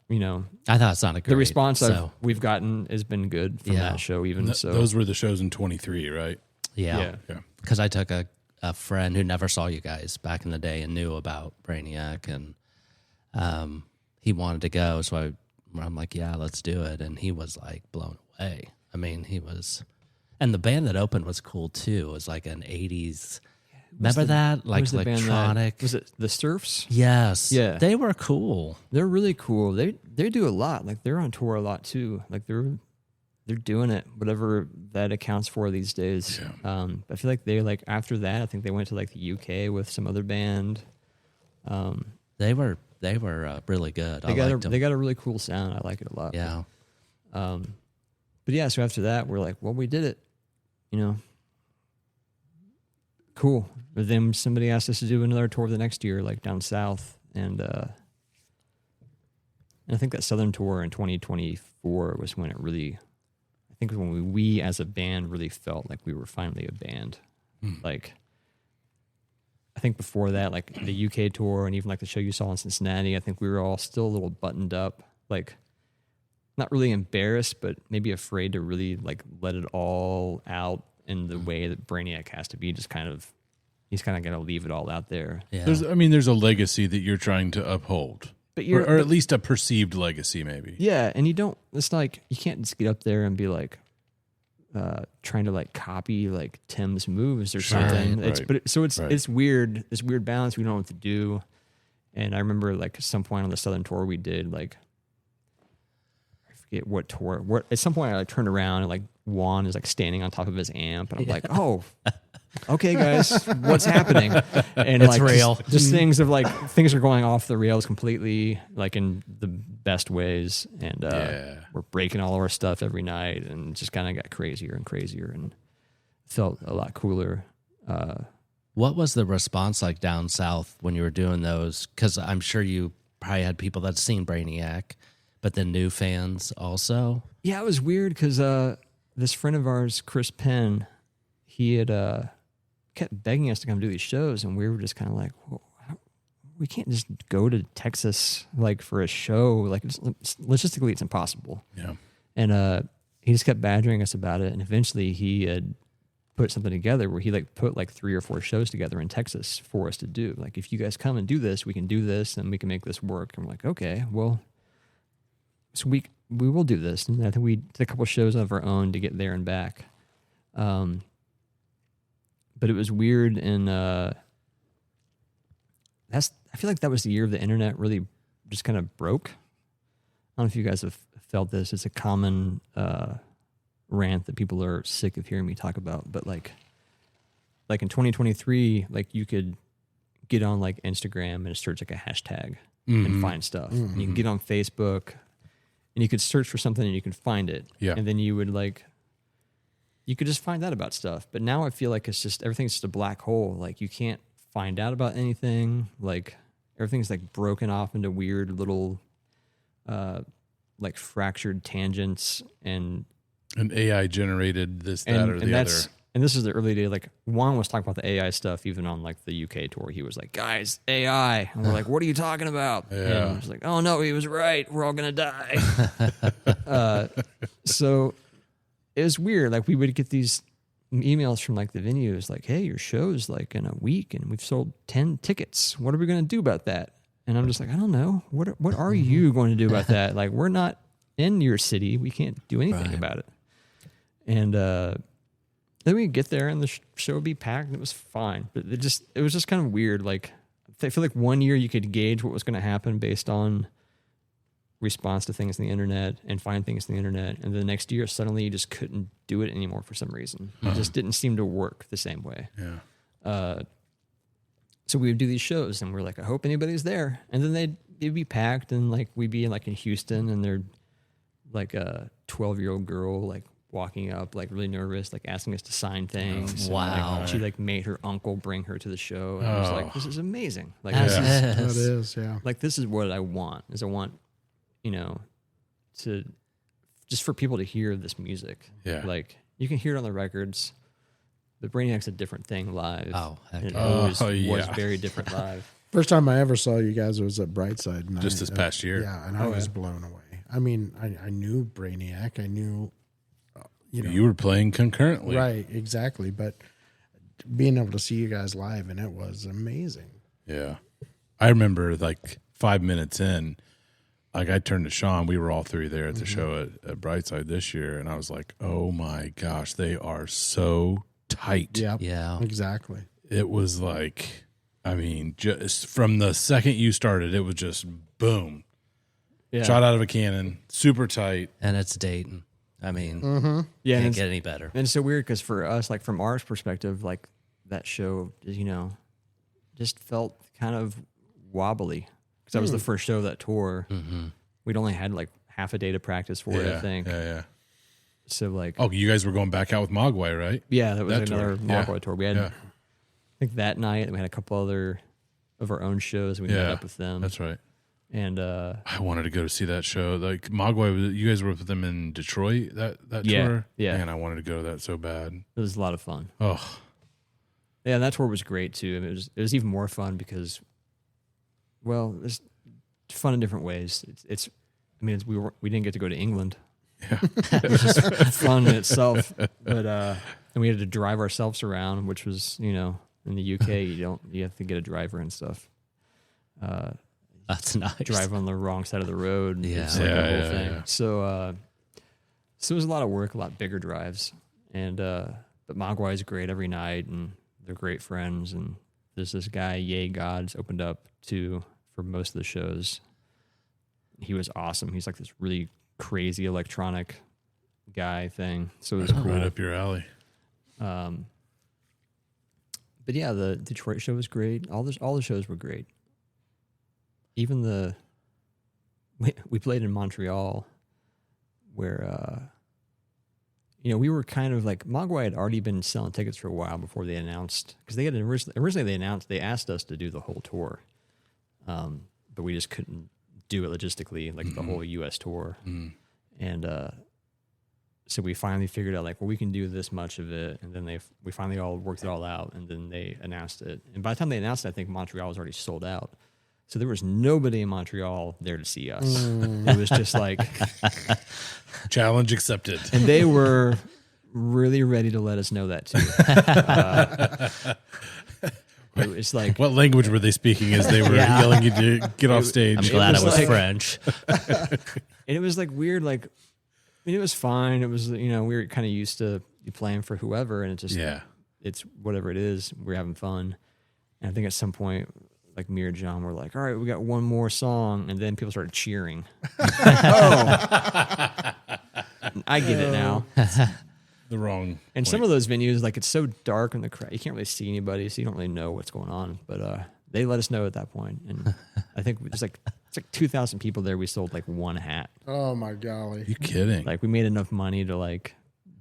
Speaker 2: you know,
Speaker 5: I thought it sounded great.
Speaker 2: the response
Speaker 5: so,
Speaker 2: we've gotten has been good from that show. Even so,
Speaker 1: those were the shows in 23, right?
Speaker 5: yeah,
Speaker 1: Yeah.
Speaker 5: because I took a friend who never saw you guys back in the day and knew about Brainiac, and he wanted to go, so I'm like, yeah, let's do it, and he was like blown away. I mean, he was, and the band that opened was cool too. It was like an 80s. Remember that? Like electronic.
Speaker 2: Was it the Surfs?
Speaker 5: Yes.
Speaker 2: Yeah.
Speaker 5: They were cool.
Speaker 2: They're really cool. They do a lot. Like they're on tour a lot too. Like they're doing it, whatever that accounts for these days.
Speaker 1: Yeah.
Speaker 2: I feel like they like after that, I think they went to like the UK with some other band.
Speaker 5: They were really good.
Speaker 2: They got a really cool sound. I like it a lot.
Speaker 5: Yeah.
Speaker 2: But yeah, so after that, we're like, well, we did it. You know. Cool. But then somebody asked us to do another tour the next year, like down south, and I think that southern tour in 2024 was when it really, I think when we as a band really felt like we were finally a band. Like, I think before that, like the UK tour and even like the show you saw in Cincinnati, I think we were all still a little buttoned up, like not really embarrassed, but maybe afraid to really like let it all out in the way that Brainiac has to be. Just kind of, he's kind of got to leave it all out there.
Speaker 5: Yeah.
Speaker 1: There's a legacy that you're trying to uphold,
Speaker 2: But
Speaker 1: or at least a perceived legacy, maybe.
Speaker 2: Yeah, and you don't. It's like you can't just get up there and be like trying to like copy like Tim's moves or something.
Speaker 1: Right,
Speaker 2: It's weird. This weird balance. We don't know what to do. And I remember like at some point on the Southern tour we did like I forget what tour. What at some point I like turned around and like Juan is like standing on top of his amp and I'm like, oh. Okay, guys, what's happening? And
Speaker 5: it's
Speaker 2: like,
Speaker 5: real.
Speaker 2: Just things of like things are going off the rails completely, like in the best ways, and we're breaking all of our stuff every night, and just kind of got crazier and crazier, and felt a lot cooler.
Speaker 5: What was the response like down south when you were doing those? Because I'm sure you probably had people that seen Brainiac, but then new fans also.
Speaker 2: Yeah, it was weird because this friend of ours, Chris Penn, he had kept begging us to come do these shows, and we were just kind of like, well, we can't just go to Texas like for a show. Like logistically, it's impossible.
Speaker 1: Yeah.
Speaker 2: And he just kept badgering us about it, and eventually he had put something together where he like put like 3 or 4 shows together in Texas for us to do. Like, if you guys come and do this, we can do this, and we can make this work. And we're like, okay, well, so we will do this. And I think we did a couple shows of our own to get there and back. But it was weird in I feel like that was the year the internet really just kind of broke. I don't know if you guys have felt this. It's a common rant that people are sick of hearing me talk about. But like in 2023, like you could get on like Instagram and search like a hashtag and find stuff. And you can get on Facebook and you could search for something and you can find it.
Speaker 1: Yeah.
Speaker 2: And then you would you could just find out about stuff. But now I feel like everything's just a black hole. Like you can't find out about anything. Like everything's like broken off into weird little like fractured tangents and
Speaker 1: AI generated this, that, or the other.
Speaker 2: And this is the early day. Like Juan was talking about the AI stuff, even on like the UK tour. He was like, "Guys, AI," and we're like, "What are you talking about?"
Speaker 1: Yeah.
Speaker 2: And I was like, "Oh no, he was right. We're all gonna die." So it was weird. Like we would get these emails from like the venues, like, "Hey, your show's like in a week, and we've sold 10 tickets. What are we gonna do about that?" And I'm just like, "I don't know. What are you going to do about that? Like, we're not in your city. We can't do anything about it." And then we'd get there and the show would be packed and it was fine. But it was just kind of weird. Like, I feel like one year you could gauge what was going to happen based on response to things on the internet and find things on the internet. And the next year, suddenly you just couldn't do it anymore for some reason. It just didn't seem to work the same way.
Speaker 1: Yeah.
Speaker 2: So we would do these shows and we're like, I hope anybody's there. And then they'd be packed and like we'd be in Houston and they're like a 12-year-old girl, like, walking up like really nervous, like asking us to sign things.
Speaker 5: Wow.
Speaker 2: And, she like made her uncle bring her to the show. And I was like, this is amazing. Like
Speaker 3: That is, yeah.
Speaker 2: like this is what I want. I want, to just for people to hear this music.
Speaker 1: Yeah.
Speaker 2: Like you can hear it on the records. The Brainiac's a different thing live.
Speaker 5: Oh, heck
Speaker 2: And it
Speaker 5: yeah.
Speaker 2: always
Speaker 1: yeah.
Speaker 2: was very different live.
Speaker 3: First time I ever saw you guys was at Brightside. And
Speaker 1: Just this past year.
Speaker 3: Yeah, and I was blown away. I mean, I knew Brainiac. I knew,
Speaker 1: You were playing concurrently.
Speaker 3: Right, exactly. But being able to see you guys live, and it was amazing.
Speaker 1: Yeah. I remember like 5 minutes in, like I turned to Shawn. We were all three there at the show at Brightside this year. And I was like, oh my gosh, they are so tight.
Speaker 3: Yep.
Speaker 5: Yeah.
Speaker 3: Exactly.
Speaker 1: It was like, I mean, just from the second you started, it was just boom.
Speaker 2: Yeah.
Speaker 1: Shot out of a cannon, super tight.
Speaker 5: And it's Dayton. I mean,
Speaker 2: Yeah.
Speaker 5: can't
Speaker 2: And
Speaker 5: get any better.
Speaker 2: it's so weird because for us, like from our perspective, like that show, just felt kind of wobbly because that was the first show of that tour. We'd only had like half a day to practice for it, I think.
Speaker 1: Yeah.
Speaker 2: So like,
Speaker 1: Oh, you guys were going back out with Mogwai, right?
Speaker 2: yeah, that was
Speaker 1: that
Speaker 2: another
Speaker 1: tour. Yeah.
Speaker 2: Mogwai tour. We had,
Speaker 1: Yeah.
Speaker 2: I think that night we had a couple other of our own shows. We met up with them.
Speaker 1: That's right.
Speaker 2: And
Speaker 1: I wanted to go to see that show. Like Mogwai, you guys were with them in Detroit that
Speaker 2: Yeah,
Speaker 1: tour?
Speaker 2: yeah.
Speaker 1: Man, I wanted to go to that so bad.
Speaker 2: it was a lot of fun.
Speaker 1: Oh,
Speaker 2: Yeah, and that tour was great too. I mean, it was even more fun because, well, it's fun in different ways. We didn't get to go to England, which is fun in itself. But and we had to drive ourselves around, which was in the UK you have to get a driver and stuff.
Speaker 5: That's nice.
Speaker 2: Drive on the wrong side of the road.
Speaker 5: Yeah.
Speaker 2: It's like a
Speaker 1: Yeah,
Speaker 2: whole thing.
Speaker 1: yeah.
Speaker 2: So it was a lot of work, a lot bigger drives, and but Mogwai is great every night, and they're great friends. And there's this guy, Yay Gods, opened up for most of the shows. He was awesome. He's like this really crazy electronic guy thing. So it was cool.
Speaker 1: right up your alley.
Speaker 2: But yeah, the Detroit show was great. All the shows were great. Even we played in Montreal, where we were kind of like Mogwai had already been selling tickets for a while before they announced, because they had originally they asked us to do the whole tour, but we just couldn't do it logistically, like the whole U.S. tour, and so we finally figured out like, well, we can do this much of it, and then we finally all worked it all out, and then they announced it, and by the time they announced it, I think Montreal was already sold out. So there was nobody in Montreal there to see us. It was just like
Speaker 1: Challenge accepted.
Speaker 2: and they were really ready to let us know that too. It's like,
Speaker 1: What language were they speaking as they were yelling you to get off stage?
Speaker 5: I'm glad
Speaker 2: was
Speaker 5: it was
Speaker 2: like-
Speaker 5: French.
Speaker 2: and it was like weird. Like, I mean, it was fine. It was, we were kind of used to playing for whoever, and it just,
Speaker 1: Yeah.
Speaker 2: it's whatever it is. We're having fun. And I think at some point, like me or John were like, all right, we got one more song, and then people started cheering. I get it now.
Speaker 1: The wrong.
Speaker 2: And some of those venues, like it's so dark in the crowd, you can't really see anybody, so you don't really know what's going on. But they let us know at that point, and I think it's like 2,000 people there. We sold like one hat.
Speaker 3: Oh my golly!
Speaker 1: You kidding?
Speaker 2: Like we made enough money to like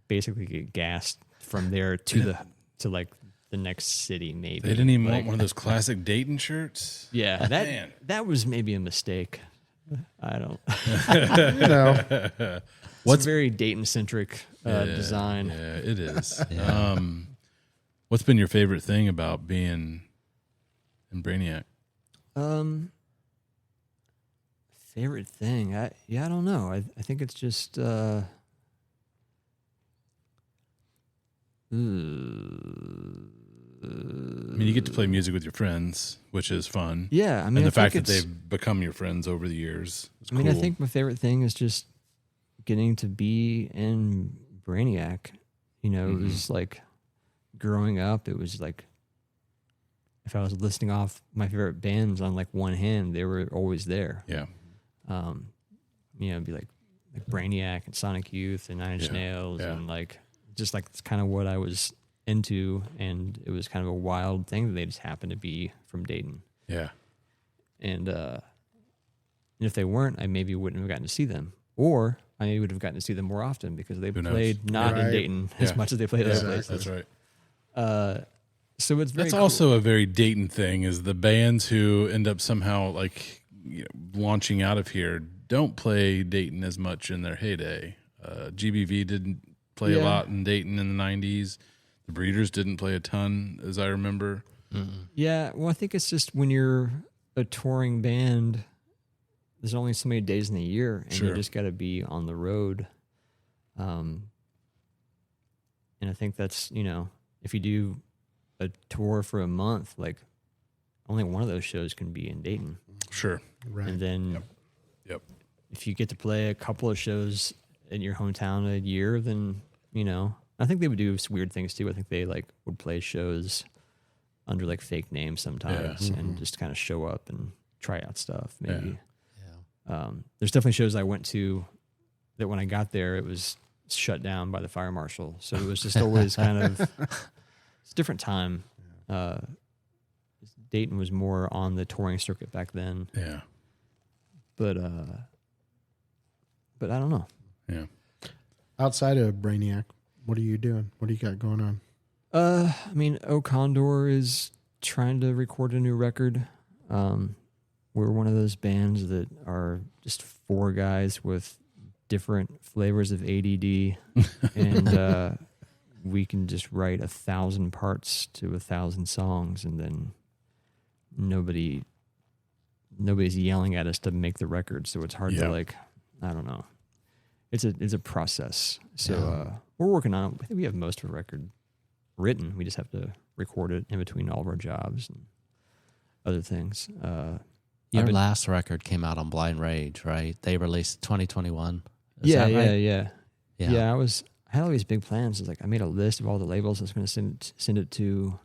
Speaker 2: basically get gas from there to like the next city. Maybe
Speaker 1: They didn't even want one of those classic Dayton shirts.
Speaker 2: Yeah,
Speaker 1: Man.
Speaker 2: that was maybe a mistake. I don't.
Speaker 3: You know,
Speaker 2: What's very Dayton centric design?
Speaker 1: Yeah, it is. What's been your favorite thing about being in Brainiac?
Speaker 2: Favorite thing? I don't know. I think it's just. I
Speaker 1: mean, you get to play music with your friends, which is fun.
Speaker 2: Yeah, I mean,
Speaker 1: and the fact that they've become your friends over the years.
Speaker 2: I mean, I think my favorite thing is just getting to be in Brainiac. You know, it was like growing up. It was like if I was listing off my favorite bands on like one hand, they were always there.
Speaker 1: Yeah.
Speaker 2: You know, it'd be like Brainiac and Sonic Youth and Nine Inch Nails and like just like it's kind of what I was into, and it was kind of a wild thing that they just happened to be from Dayton.
Speaker 1: Yeah.
Speaker 2: And if they weren't, I maybe wouldn't have gotten to see them, or I maybe would have gotten to see them more often because they played not in Dayton as much as they played other places.
Speaker 1: That's right.
Speaker 2: So it's very
Speaker 1: that's also a very Dayton thing. Is the bands who end up somehow like launching out of here don't play Dayton as much in their heyday. GBV didn't play a lot in Dayton in the 90s. The Breeders didn't play a ton, as I remember.
Speaker 2: Yeah, well, I think it's just when you're a touring band, there's only so many days in the year, and you just got to be on the road. And I think that's, if you do a tour for a month, like only one of those shows can be in Dayton.
Speaker 1: Sure.
Speaker 3: right?
Speaker 2: And then
Speaker 1: Yep.
Speaker 2: if you get to play a couple of shows in your hometown a year, then, I think they would do some weird things too. I think they like would play shows under like fake names sometimes and just kind of show up and try out stuff maybe.
Speaker 5: Yeah.
Speaker 2: There's definitely shows I went to that when I got there, it was shut down by the fire marshal. So it was just always kind of, it's a different time. Dayton was more on the touring circuit back then.
Speaker 1: Yeah.
Speaker 2: But I don't know.
Speaker 1: Yeah.
Speaker 3: Outside of Brainiac, what are you doing? What do you got going on?
Speaker 2: I mean, Condor is trying to record a new record. We're one of those bands that are just four guys with different flavors of ADD, and we can just write 1,000 parts to 1,000 songs, and then nobody's yelling at us to make the record, so it's hard to like, I don't know. It's a process. So we're working on it. I think we have most of the record written. We just have to record it in between all of our jobs and other things.
Speaker 5: Your last record came out on Blind Rage, right? They released 2021. Is
Speaker 2: Yeah.
Speaker 5: that right?
Speaker 2: Yeah. I had all these big plans. It's like I made a list of all the labels I was going to send it to,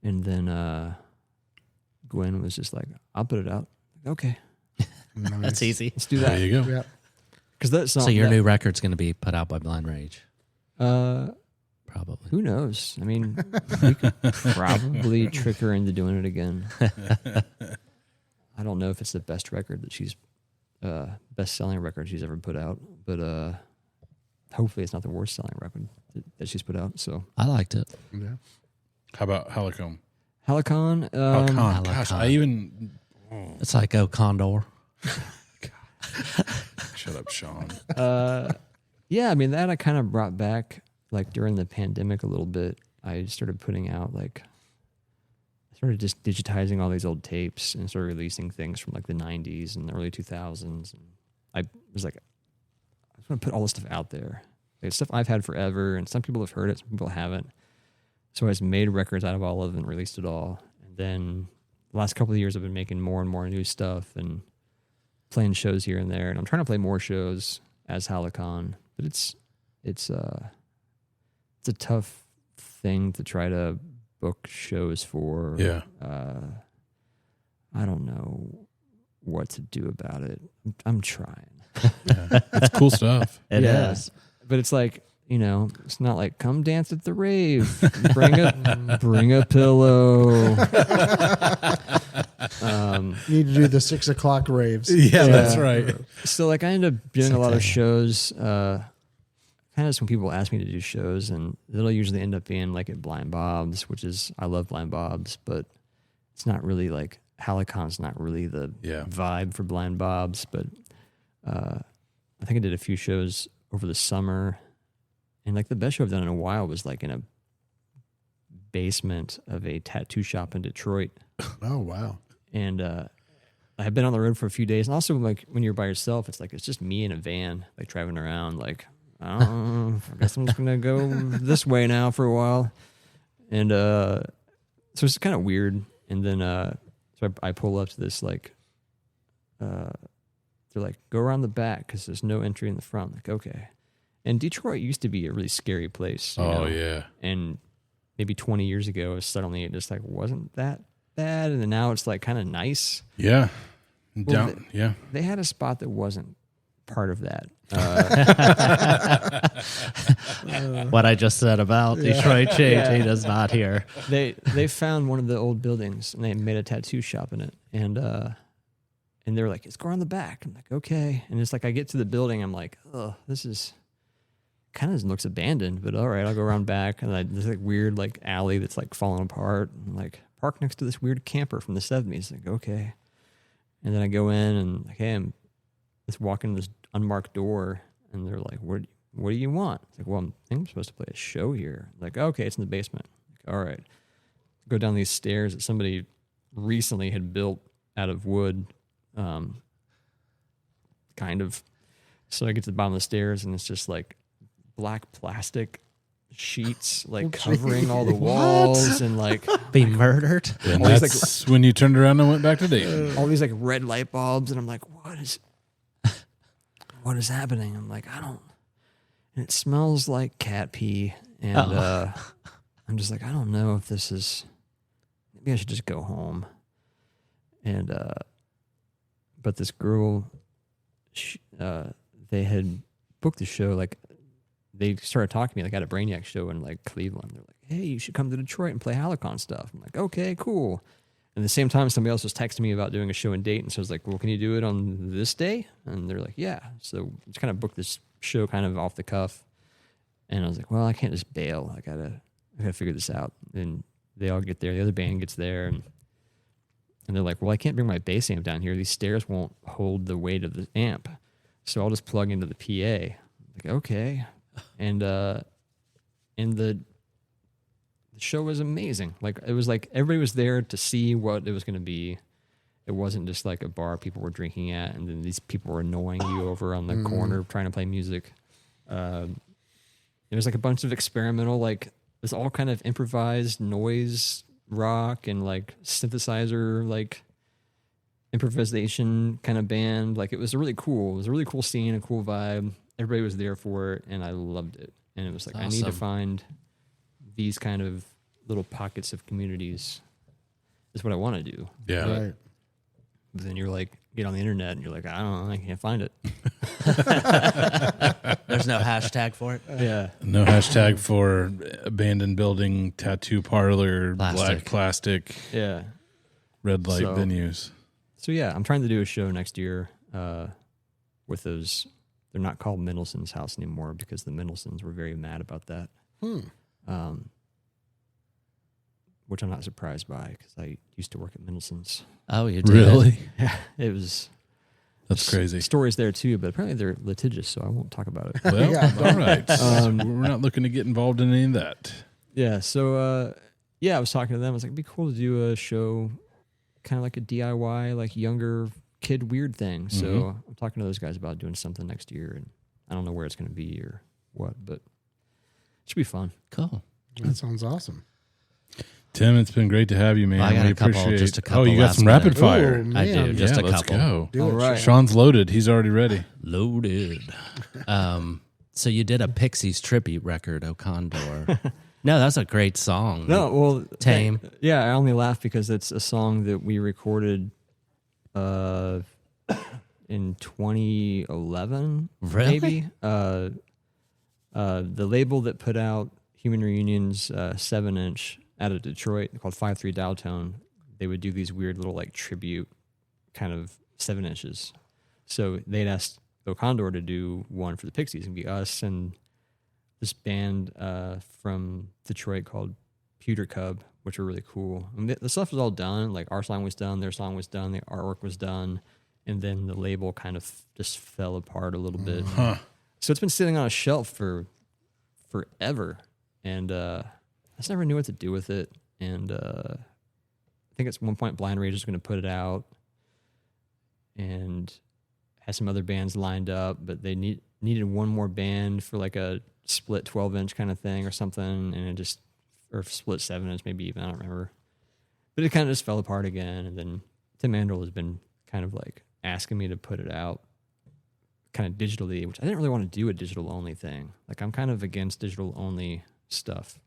Speaker 2: and then Gwen was just like, "I'll put it out." Okay,
Speaker 5: That's easy.
Speaker 2: let's do that.
Speaker 1: There you go.
Speaker 3: Yeah.
Speaker 2: Because that song.
Speaker 5: So your new record's going to be put out by Blind Rage, probably.
Speaker 2: Who knows? I mean, we could probably trick her into doing it again. I don't know if it's the best record that she's best-selling record she's ever put out, but hopefully it's not the worst-selling record that she's put out. So
Speaker 5: I liked it.
Speaker 3: Yeah.
Speaker 1: How about Halicon?
Speaker 2: Halicon.
Speaker 1: Halicon. Gosh, I even.
Speaker 5: It's like Condor.
Speaker 1: Shut up, Shawn.
Speaker 2: Yeah, I mean that I kind of brought back like during the pandemic a little bit. I started putting out I started just digitizing all these old tapes and started releasing things from like the 90s and the early 2000s. And I was like, I just want to put all this stuff out there. Like, stuff I've had forever, and some people have heard it, some people haven't. So I just made records out of all of it and released it all. And then the last couple of years I've been making more and more new stuff and playing shows here and there. And I'm trying to play more shows as Halicon, but it's a tough thing to try to book shows for.
Speaker 1: Yeah.
Speaker 2: I don't know what to do about it. I'm trying.
Speaker 1: It's cool stuff.
Speaker 5: It is.
Speaker 2: But it's like, it's not like come dance at the rave. Bring a pillow.
Speaker 3: Need to do the 6 o'clock raves.
Speaker 1: Yeah, that's right.
Speaker 2: So like I end up doing a lot of shows. Kind of when people ask me to do shows, and it'll usually end up being like at Blind Bob's, which is I love Blind Bob's, but it's not really like Halicon's not really the vibe for Blind Bob's. But I think I did a few shows over the summer, and like the best show I've done in a while was like in a basement of a tattoo shop in Detroit.
Speaker 3: Oh wow!
Speaker 2: And I had been on the road for a few days, and also like when you're by yourself, it's just me in a van, like driving around. Like I don't know, I guess I'm just gonna go this way now for a while, and so it's kind of weird. And then so I pull up to this like they're like go around the back because there's no entry in the front. Like okay, and Detroit used to be a really scary place. You know?
Speaker 1: Yeah,
Speaker 2: and maybe 20 years ago, suddenly it just like wasn't that bad, and then now it's like kind of nice.
Speaker 1: Yeah,
Speaker 2: Well, they had a spot that wasn't part of that.
Speaker 5: What I just said about Detroit changing is not here.
Speaker 2: They found one of the old buildings and they made a tattoo shop in it, and they were like, "Let's go around the back." I'm like, "Okay," and it's like I get to the building, I'm like, "Oh, this is." Kind of looks abandoned, but all right, I'll go around back, and there's like weird like alley that's like falling apart, and like park next to this weird camper from the 70s. Like okay, and then I go in and like, hey, I'm just walking this unmarked door, and they're like, what do you want? It's like, well, I'm supposed to play a show here. Like okay, it's in the basement. Like, all right, go down these stairs that somebody recently had built out of wood, kind of. So I get to the bottom of the stairs, and it's just like black plastic sheets like covering all the walls and like
Speaker 5: Be murdered.
Speaker 1: And that's when you turned around and went back to Dayton.
Speaker 2: all these like red light bulbs, and I'm like, what is happening? I'm like, and it smells like cat pee, and I'm just like, I don't know if this is, maybe I should just go home. And but this girl, they had booked the show, like they started talking to me like at a Brainiac show in like Cleveland. They're like, hey, you should come to Detroit and play Halicon stuff. I'm like, okay, cool. And at the same time, somebody else was texting me about doing a show in Dayton. So I was like, well, can you do it on this day? And they're like, yeah. So just kind of booked this show kind of off the cuff. And I was like, well, I can't just bail. I gotta figure this out. And they all get there. The other band gets there, and they're like, well, I can't bring my bass amp down here. These stairs won't hold the weight of the amp. So I'll just plug into the PA. Like, okay. And the show was amazing. Like it was like everybody was there to see what it was going to be. It wasn't just like a bar people were drinking at, and then these people were annoying you over on the corner trying to play music. There was like a bunch of experimental, like it was all kind of improvised noise rock and like synthesizer, like improvisation kind of band. Like it was really cool. It was a really cool scene, a cool vibe. Everybody was there for it, and I loved it. And it was like, awesome. I need to find these kind of little pockets of communities. Is what I want to do.
Speaker 1: Yeah.
Speaker 3: Right.
Speaker 2: But then you're like, get on the internet, and you're like, I don't know, I can't find it.
Speaker 5: There's no hashtag for it.
Speaker 2: Yeah.
Speaker 1: No hashtag for abandoned building, tattoo parlor, black plastic,
Speaker 2: Yeah.
Speaker 1: red light venues.
Speaker 2: So yeah, I'm trying to do a show next year with those. They're not called Mendelssohn's House anymore because the Mendelssohns were very mad about that. Which I'm not surprised by because I used to work at Mendelssohn's.
Speaker 5: Oh, you did?
Speaker 1: Really?
Speaker 2: Yeah, it was.
Speaker 1: That's crazy.
Speaker 2: Stories there too, but apparently they're litigious, so I won't talk about it.
Speaker 1: Well, all right. We're not looking to get involved in any of that.
Speaker 2: Yeah, so I was talking to them. I was like, it'd be cool to do a show, kind of like a DIY, like younger kid weird thing. So I'm talking to those guys about doing something next year, and I don't know where it's going to be or what, but it should be fun.
Speaker 5: Cool.
Speaker 3: That sounds awesome.
Speaker 1: Tim, it's been great to have you, man.
Speaker 5: I got
Speaker 1: we
Speaker 5: a couple,
Speaker 1: appreciate
Speaker 5: just a
Speaker 1: it.
Speaker 5: couple.
Speaker 1: Oh, you got some rapid fire.
Speaker 3: Ooh,
Speaker 5: I do,
Speaker 3: man.
Speaker 5: just a
Speaker 1: Let's
Speaker 5: couple.
Speaker 1: go.
Speaker 3: Do
Speaker 2: All
Speaker 3: it,
Speaker 2: right.
Speaker 1: Shawn's loaded. He's already ready.
Speaker 5: Loaded. So you did a Pixies tribute record, O Condor. No, that's a great song.
Speaker 2: No, well,
Speaker 5: Tame.
Speaker 2: Yeah, I only laugh because it's a song that we recorded in 2011,
Speaker 5: Really?
Speaker 2: maybe. The label that put out Human Reunion's 7-inch out of Detroit called 5/3 Dial Tone, they would do these weird little like tribute kind of 7 inches. So they'd asked Condor to do one for the Pixies and be us and this band from Detroit called Pewter Cub, which were really cool. I mean, the stuff was all done. Like our song was done, their song was done, the artwork was done, and then the label kind of just fell apart a little bit. So it's been sitting on a shelf for forever, and I just never knew what to do with it. And I think at one point Blind Rage was going to put it out, and had some other bands lined up, but they needed one more band for like a split 12-inch kind of thing or something, and it just, or split 7-inch maybe even, I don't remember. But it kind of just fell apart again, and then Tim Mandel has been kind of like asking me to put it out kind of digitally, which I didn't really want to do a digital only thing. Like I'm kind of against digital only stuff.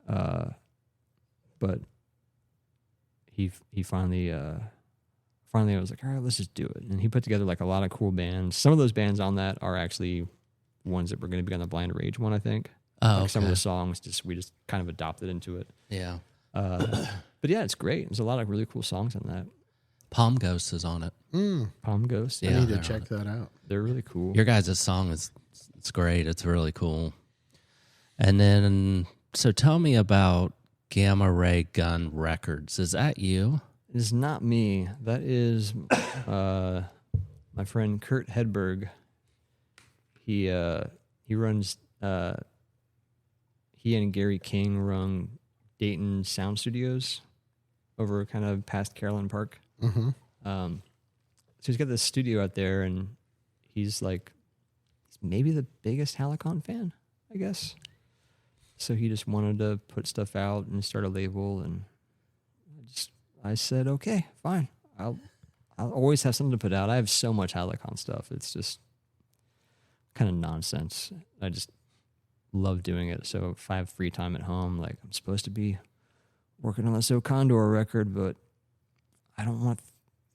Speaker 2: But he finally I was like, all right, let's just do it. And he put together like a lot of cool bands. Some of those bands on that are actually ones that were going to be on the Blind Rage one, I think.
Speaker 5: Oh,
Speaker 2: like some of the songs we just kind of adopted into it.
Speaker 5: Yeah.
Speaker 2: But yeah, it's great. There's a lot of really cool songs on that.
Speaker 5: Palm Ghost is on it.
Speaker 2: Palm Ghost.
Speaker 3: I need to check that out.
Speaker 2: They're really cool.
Speaker 5: Your guys' song it's great. It's really cool. And then, so tell me about Gamma Ray Gun Records. Is that you?
Speaker 2: It is not me. That is my friend Kurt Hedberg. He runs. He and Gary King run Dayton Sound Studios over kind of past Carolyn Park.
Speaker 3: Mm-hmm.
Speaker 2: So he's got this studio out there, and he's maybe the biggest Halicon fan, I guess. So he just wanted to put stuff out and start a label, and I said, okay, fine. I'll always have something to put out. I have so much Halicon stuff. It's just kind of nonsense. I just love doing it. So if I have free time at home, like I'm supposed to be working on this Condor record, but I don't want to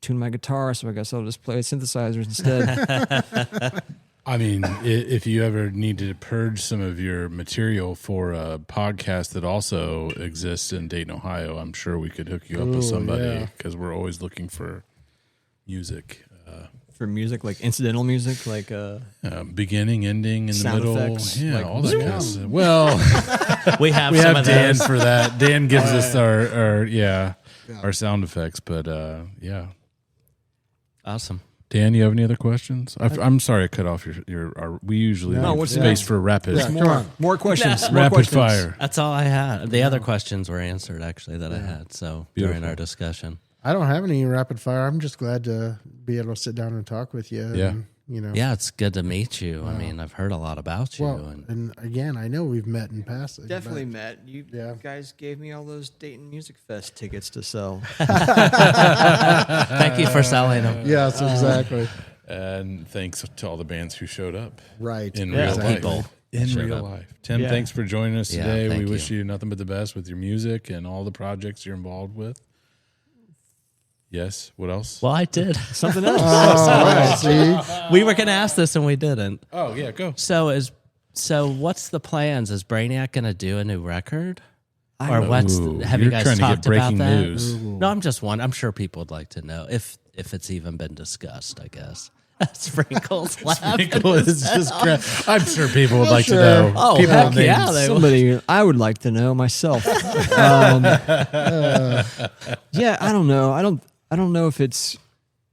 Speaker 2: tune my guitar, so I guess I'll just play synthesizers instead.
Speaker 1: I mean, if you ever needed to purge some of your material for a podcast that also exists in Dayton, Ohio, I'm sure we could hook you up with somebody because we're always looking for music.
Speaker 2: For music, like incidental music, like
Speaker 1: beginning, ending, in the middle,
Speaker 2: effects,
Speaker 1: yeah,
Speaker 2: like,
Speaker 1: all that kind of stuff. Well,
Speaker 5: we have
Speaker 1: Dan for that. Dan gives us our sound effects, but yeah,
Speaker 5: awesome.
Speaker 1: Dan, you have any other questions? I'm sorry I cut off our we usually leave space for rapid.
Speaker 3: Yeah,
Speaker 2: more questions.
Speaker 1: Rapid fire.
Speaker 5: That's all I had. The other questions were answered actually that I had. So during our discussion,
Speaker 3: I don't have any rapid fire. I'm just glad to be able to sit down and talk with you.
Speaker 1: Yeah.
Speaker 3: And,
Speaker 5: yeah, it's good to meet you. I mean, I've heard a lot about you.
Speaker 3: Well, and again, I know we've met in passing.
Speaker 2: Definitely met. You guys gave me all those Dayton Music Fest tickets to sell.
Speaker 5: Thank you for selling them.
Speaker 3: Yes, exactly.
Speaker 1: And thanks to all the bands who showed up.
Speaker 3: Right.
Speaker 1: In real life.
Speaker 5: People.
Speaker 1: In
Speaker 5: Showed
Speaker 1: real
Speaker 5: up.
Speaker 1: life. Tim, thanks for joining us today.
Speaker 5: thank
Speaker 1: We wish
Speaker 5: you.
Speaker 1: you nothing but the best with your music and all the projects you're involved with. Yes. What else?
Speaker 5: Well, I did.
Speaker 2: Something else.
Speaker 3: Right, see?
Speaker 5: We were going to ask this and we didn't.
Speaker 1: Oh, yeah, go.
Speaker 5: So what's the plans? Is Brainiac going to do a new record? Or
Speaker 1: Ooh,
Speaker 5: have you
Speaker 1: you're
Speaker 5: guys
Speaker 1: trying to get
Speaker 5: talked about
Speaker 1: breaking
Speaker 5: that?
Speaker 1: news.
Speaker 5: No, I'm just wondering. I'm sure people would like to know if it's even been discussed, I guess. Sprinkles laughing.
Speaker 1: Sprinkle is just I'm sure people would like to know.
Speaker 5: Oh,
Speaker 1: People
Speaker 5: heck
Speaker 1: named-
Speaker 5: yeah, they would.
Speaker 2: Somebody I would like to know myself. Yeah, I don't know. I don't know if it's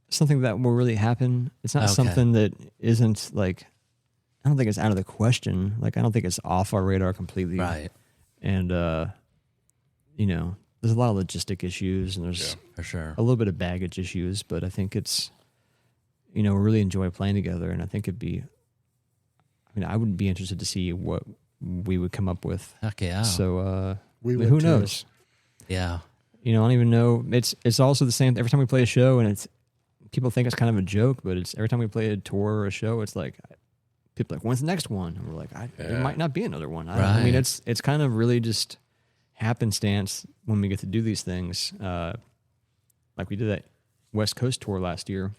Speaker 2: something that will really happen. It's not something that isn't like, I don't think it's out of the question. Like, I don't think it's off our radar completely.
Speaker 5: Right.
Speaker 2: And, there's a lot of logistic issues and there's
Speaker 5: For sure.
Speaker 2: a little bit of baggage issues, but I think it's, we really enjoy playing together. And I think I would be interested to see what we would come up with.
Speaker 5: Heck yeah.
Speaker 2: So,
Speaker 3: We would
Speaker 2: who
Speaker 3: too.
Speaker 2: knows?
Speaker 5: Yeah.
Speaker 2: I don't even know. It's also the same every time we play a show, and it's people think it's kind of a joke, but it's every time we play a tour or a show, it's like people are like, when's the next one? And we're like, there might not be another one. I mean, it's kind of really just happenstance when we get to do these things. Like we did that West Coast tour last year.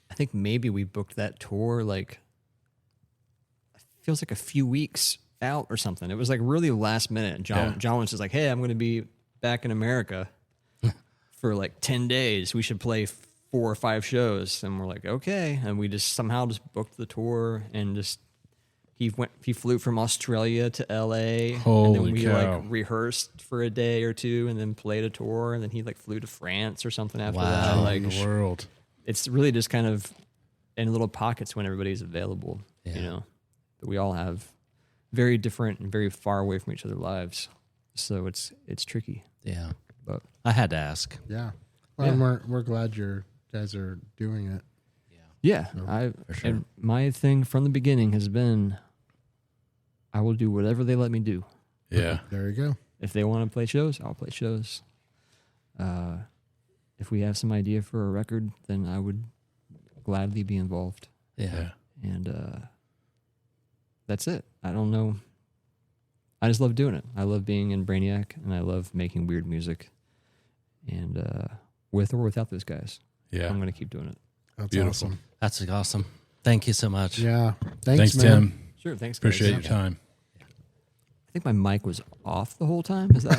Speaker 2: I think maybe we booked that tour like, feels like a few weeks out or something. It was like really last minute. John was just like, hey, I'm going to be back in America for like 10 days. We should play 4 or 5 shows. And we're like, okay. And we just somehow just booked the tour and just, he flew from Australia to LA.
Speaker 1: Holy
Speaker 2: and then we
Speaker 1: cow.
Speaker 2: like rehearsed for a day or two and then played a tour. And then he like flew to France or something after
Speaker 5: Wow.
Speaker 2: that. Like,
Speaker 1: in the world.
Speaker 2: it's really just kind of in little pockets when everybody's available, you know. But we all have very different and very far away from each other's lives, so it's tricky.
Speaker 5: Yeah,
Speaker 2: But
Speaker 5: I had to ask.
Speaker 3: Yeah. Well, and we're glad you guys are doing it.
Speaker 2: yeah,
Speaker 5: for sure.
Speaker 2: and my thing from the beginning has been, I will do whatever they let me do.
Speaker 1: Yeah.
Speaker 3: There you go.
Speaker 2: If they want to play shows, I'll play shows. If we have some idea for a record, then I would gladly be involved.
Speaker 5: Yeah.
Speaker 2: And that's it. I don't know. I just love doing it. I love being in Brainiac, and I love making weird music. And with or without those guys,
Speaker 1: Yeah.
Speaker 2: I'm going to keep doing it.
Speaker 3: That's
Speaker 1: Beautiful.
Speaker 3: awesome.
Speaker 5: That's awesome. Thank you so much.
Speaker 3: Yeah.
Speaker 1: Thanks,
Speaker 3: man.
Speaker 1: Tim.
Speaker 2: Sure, thanks, guys.
Speaker 1: Appreciate your time.
Speaker 2: I think my mic was off the whole time. Is that?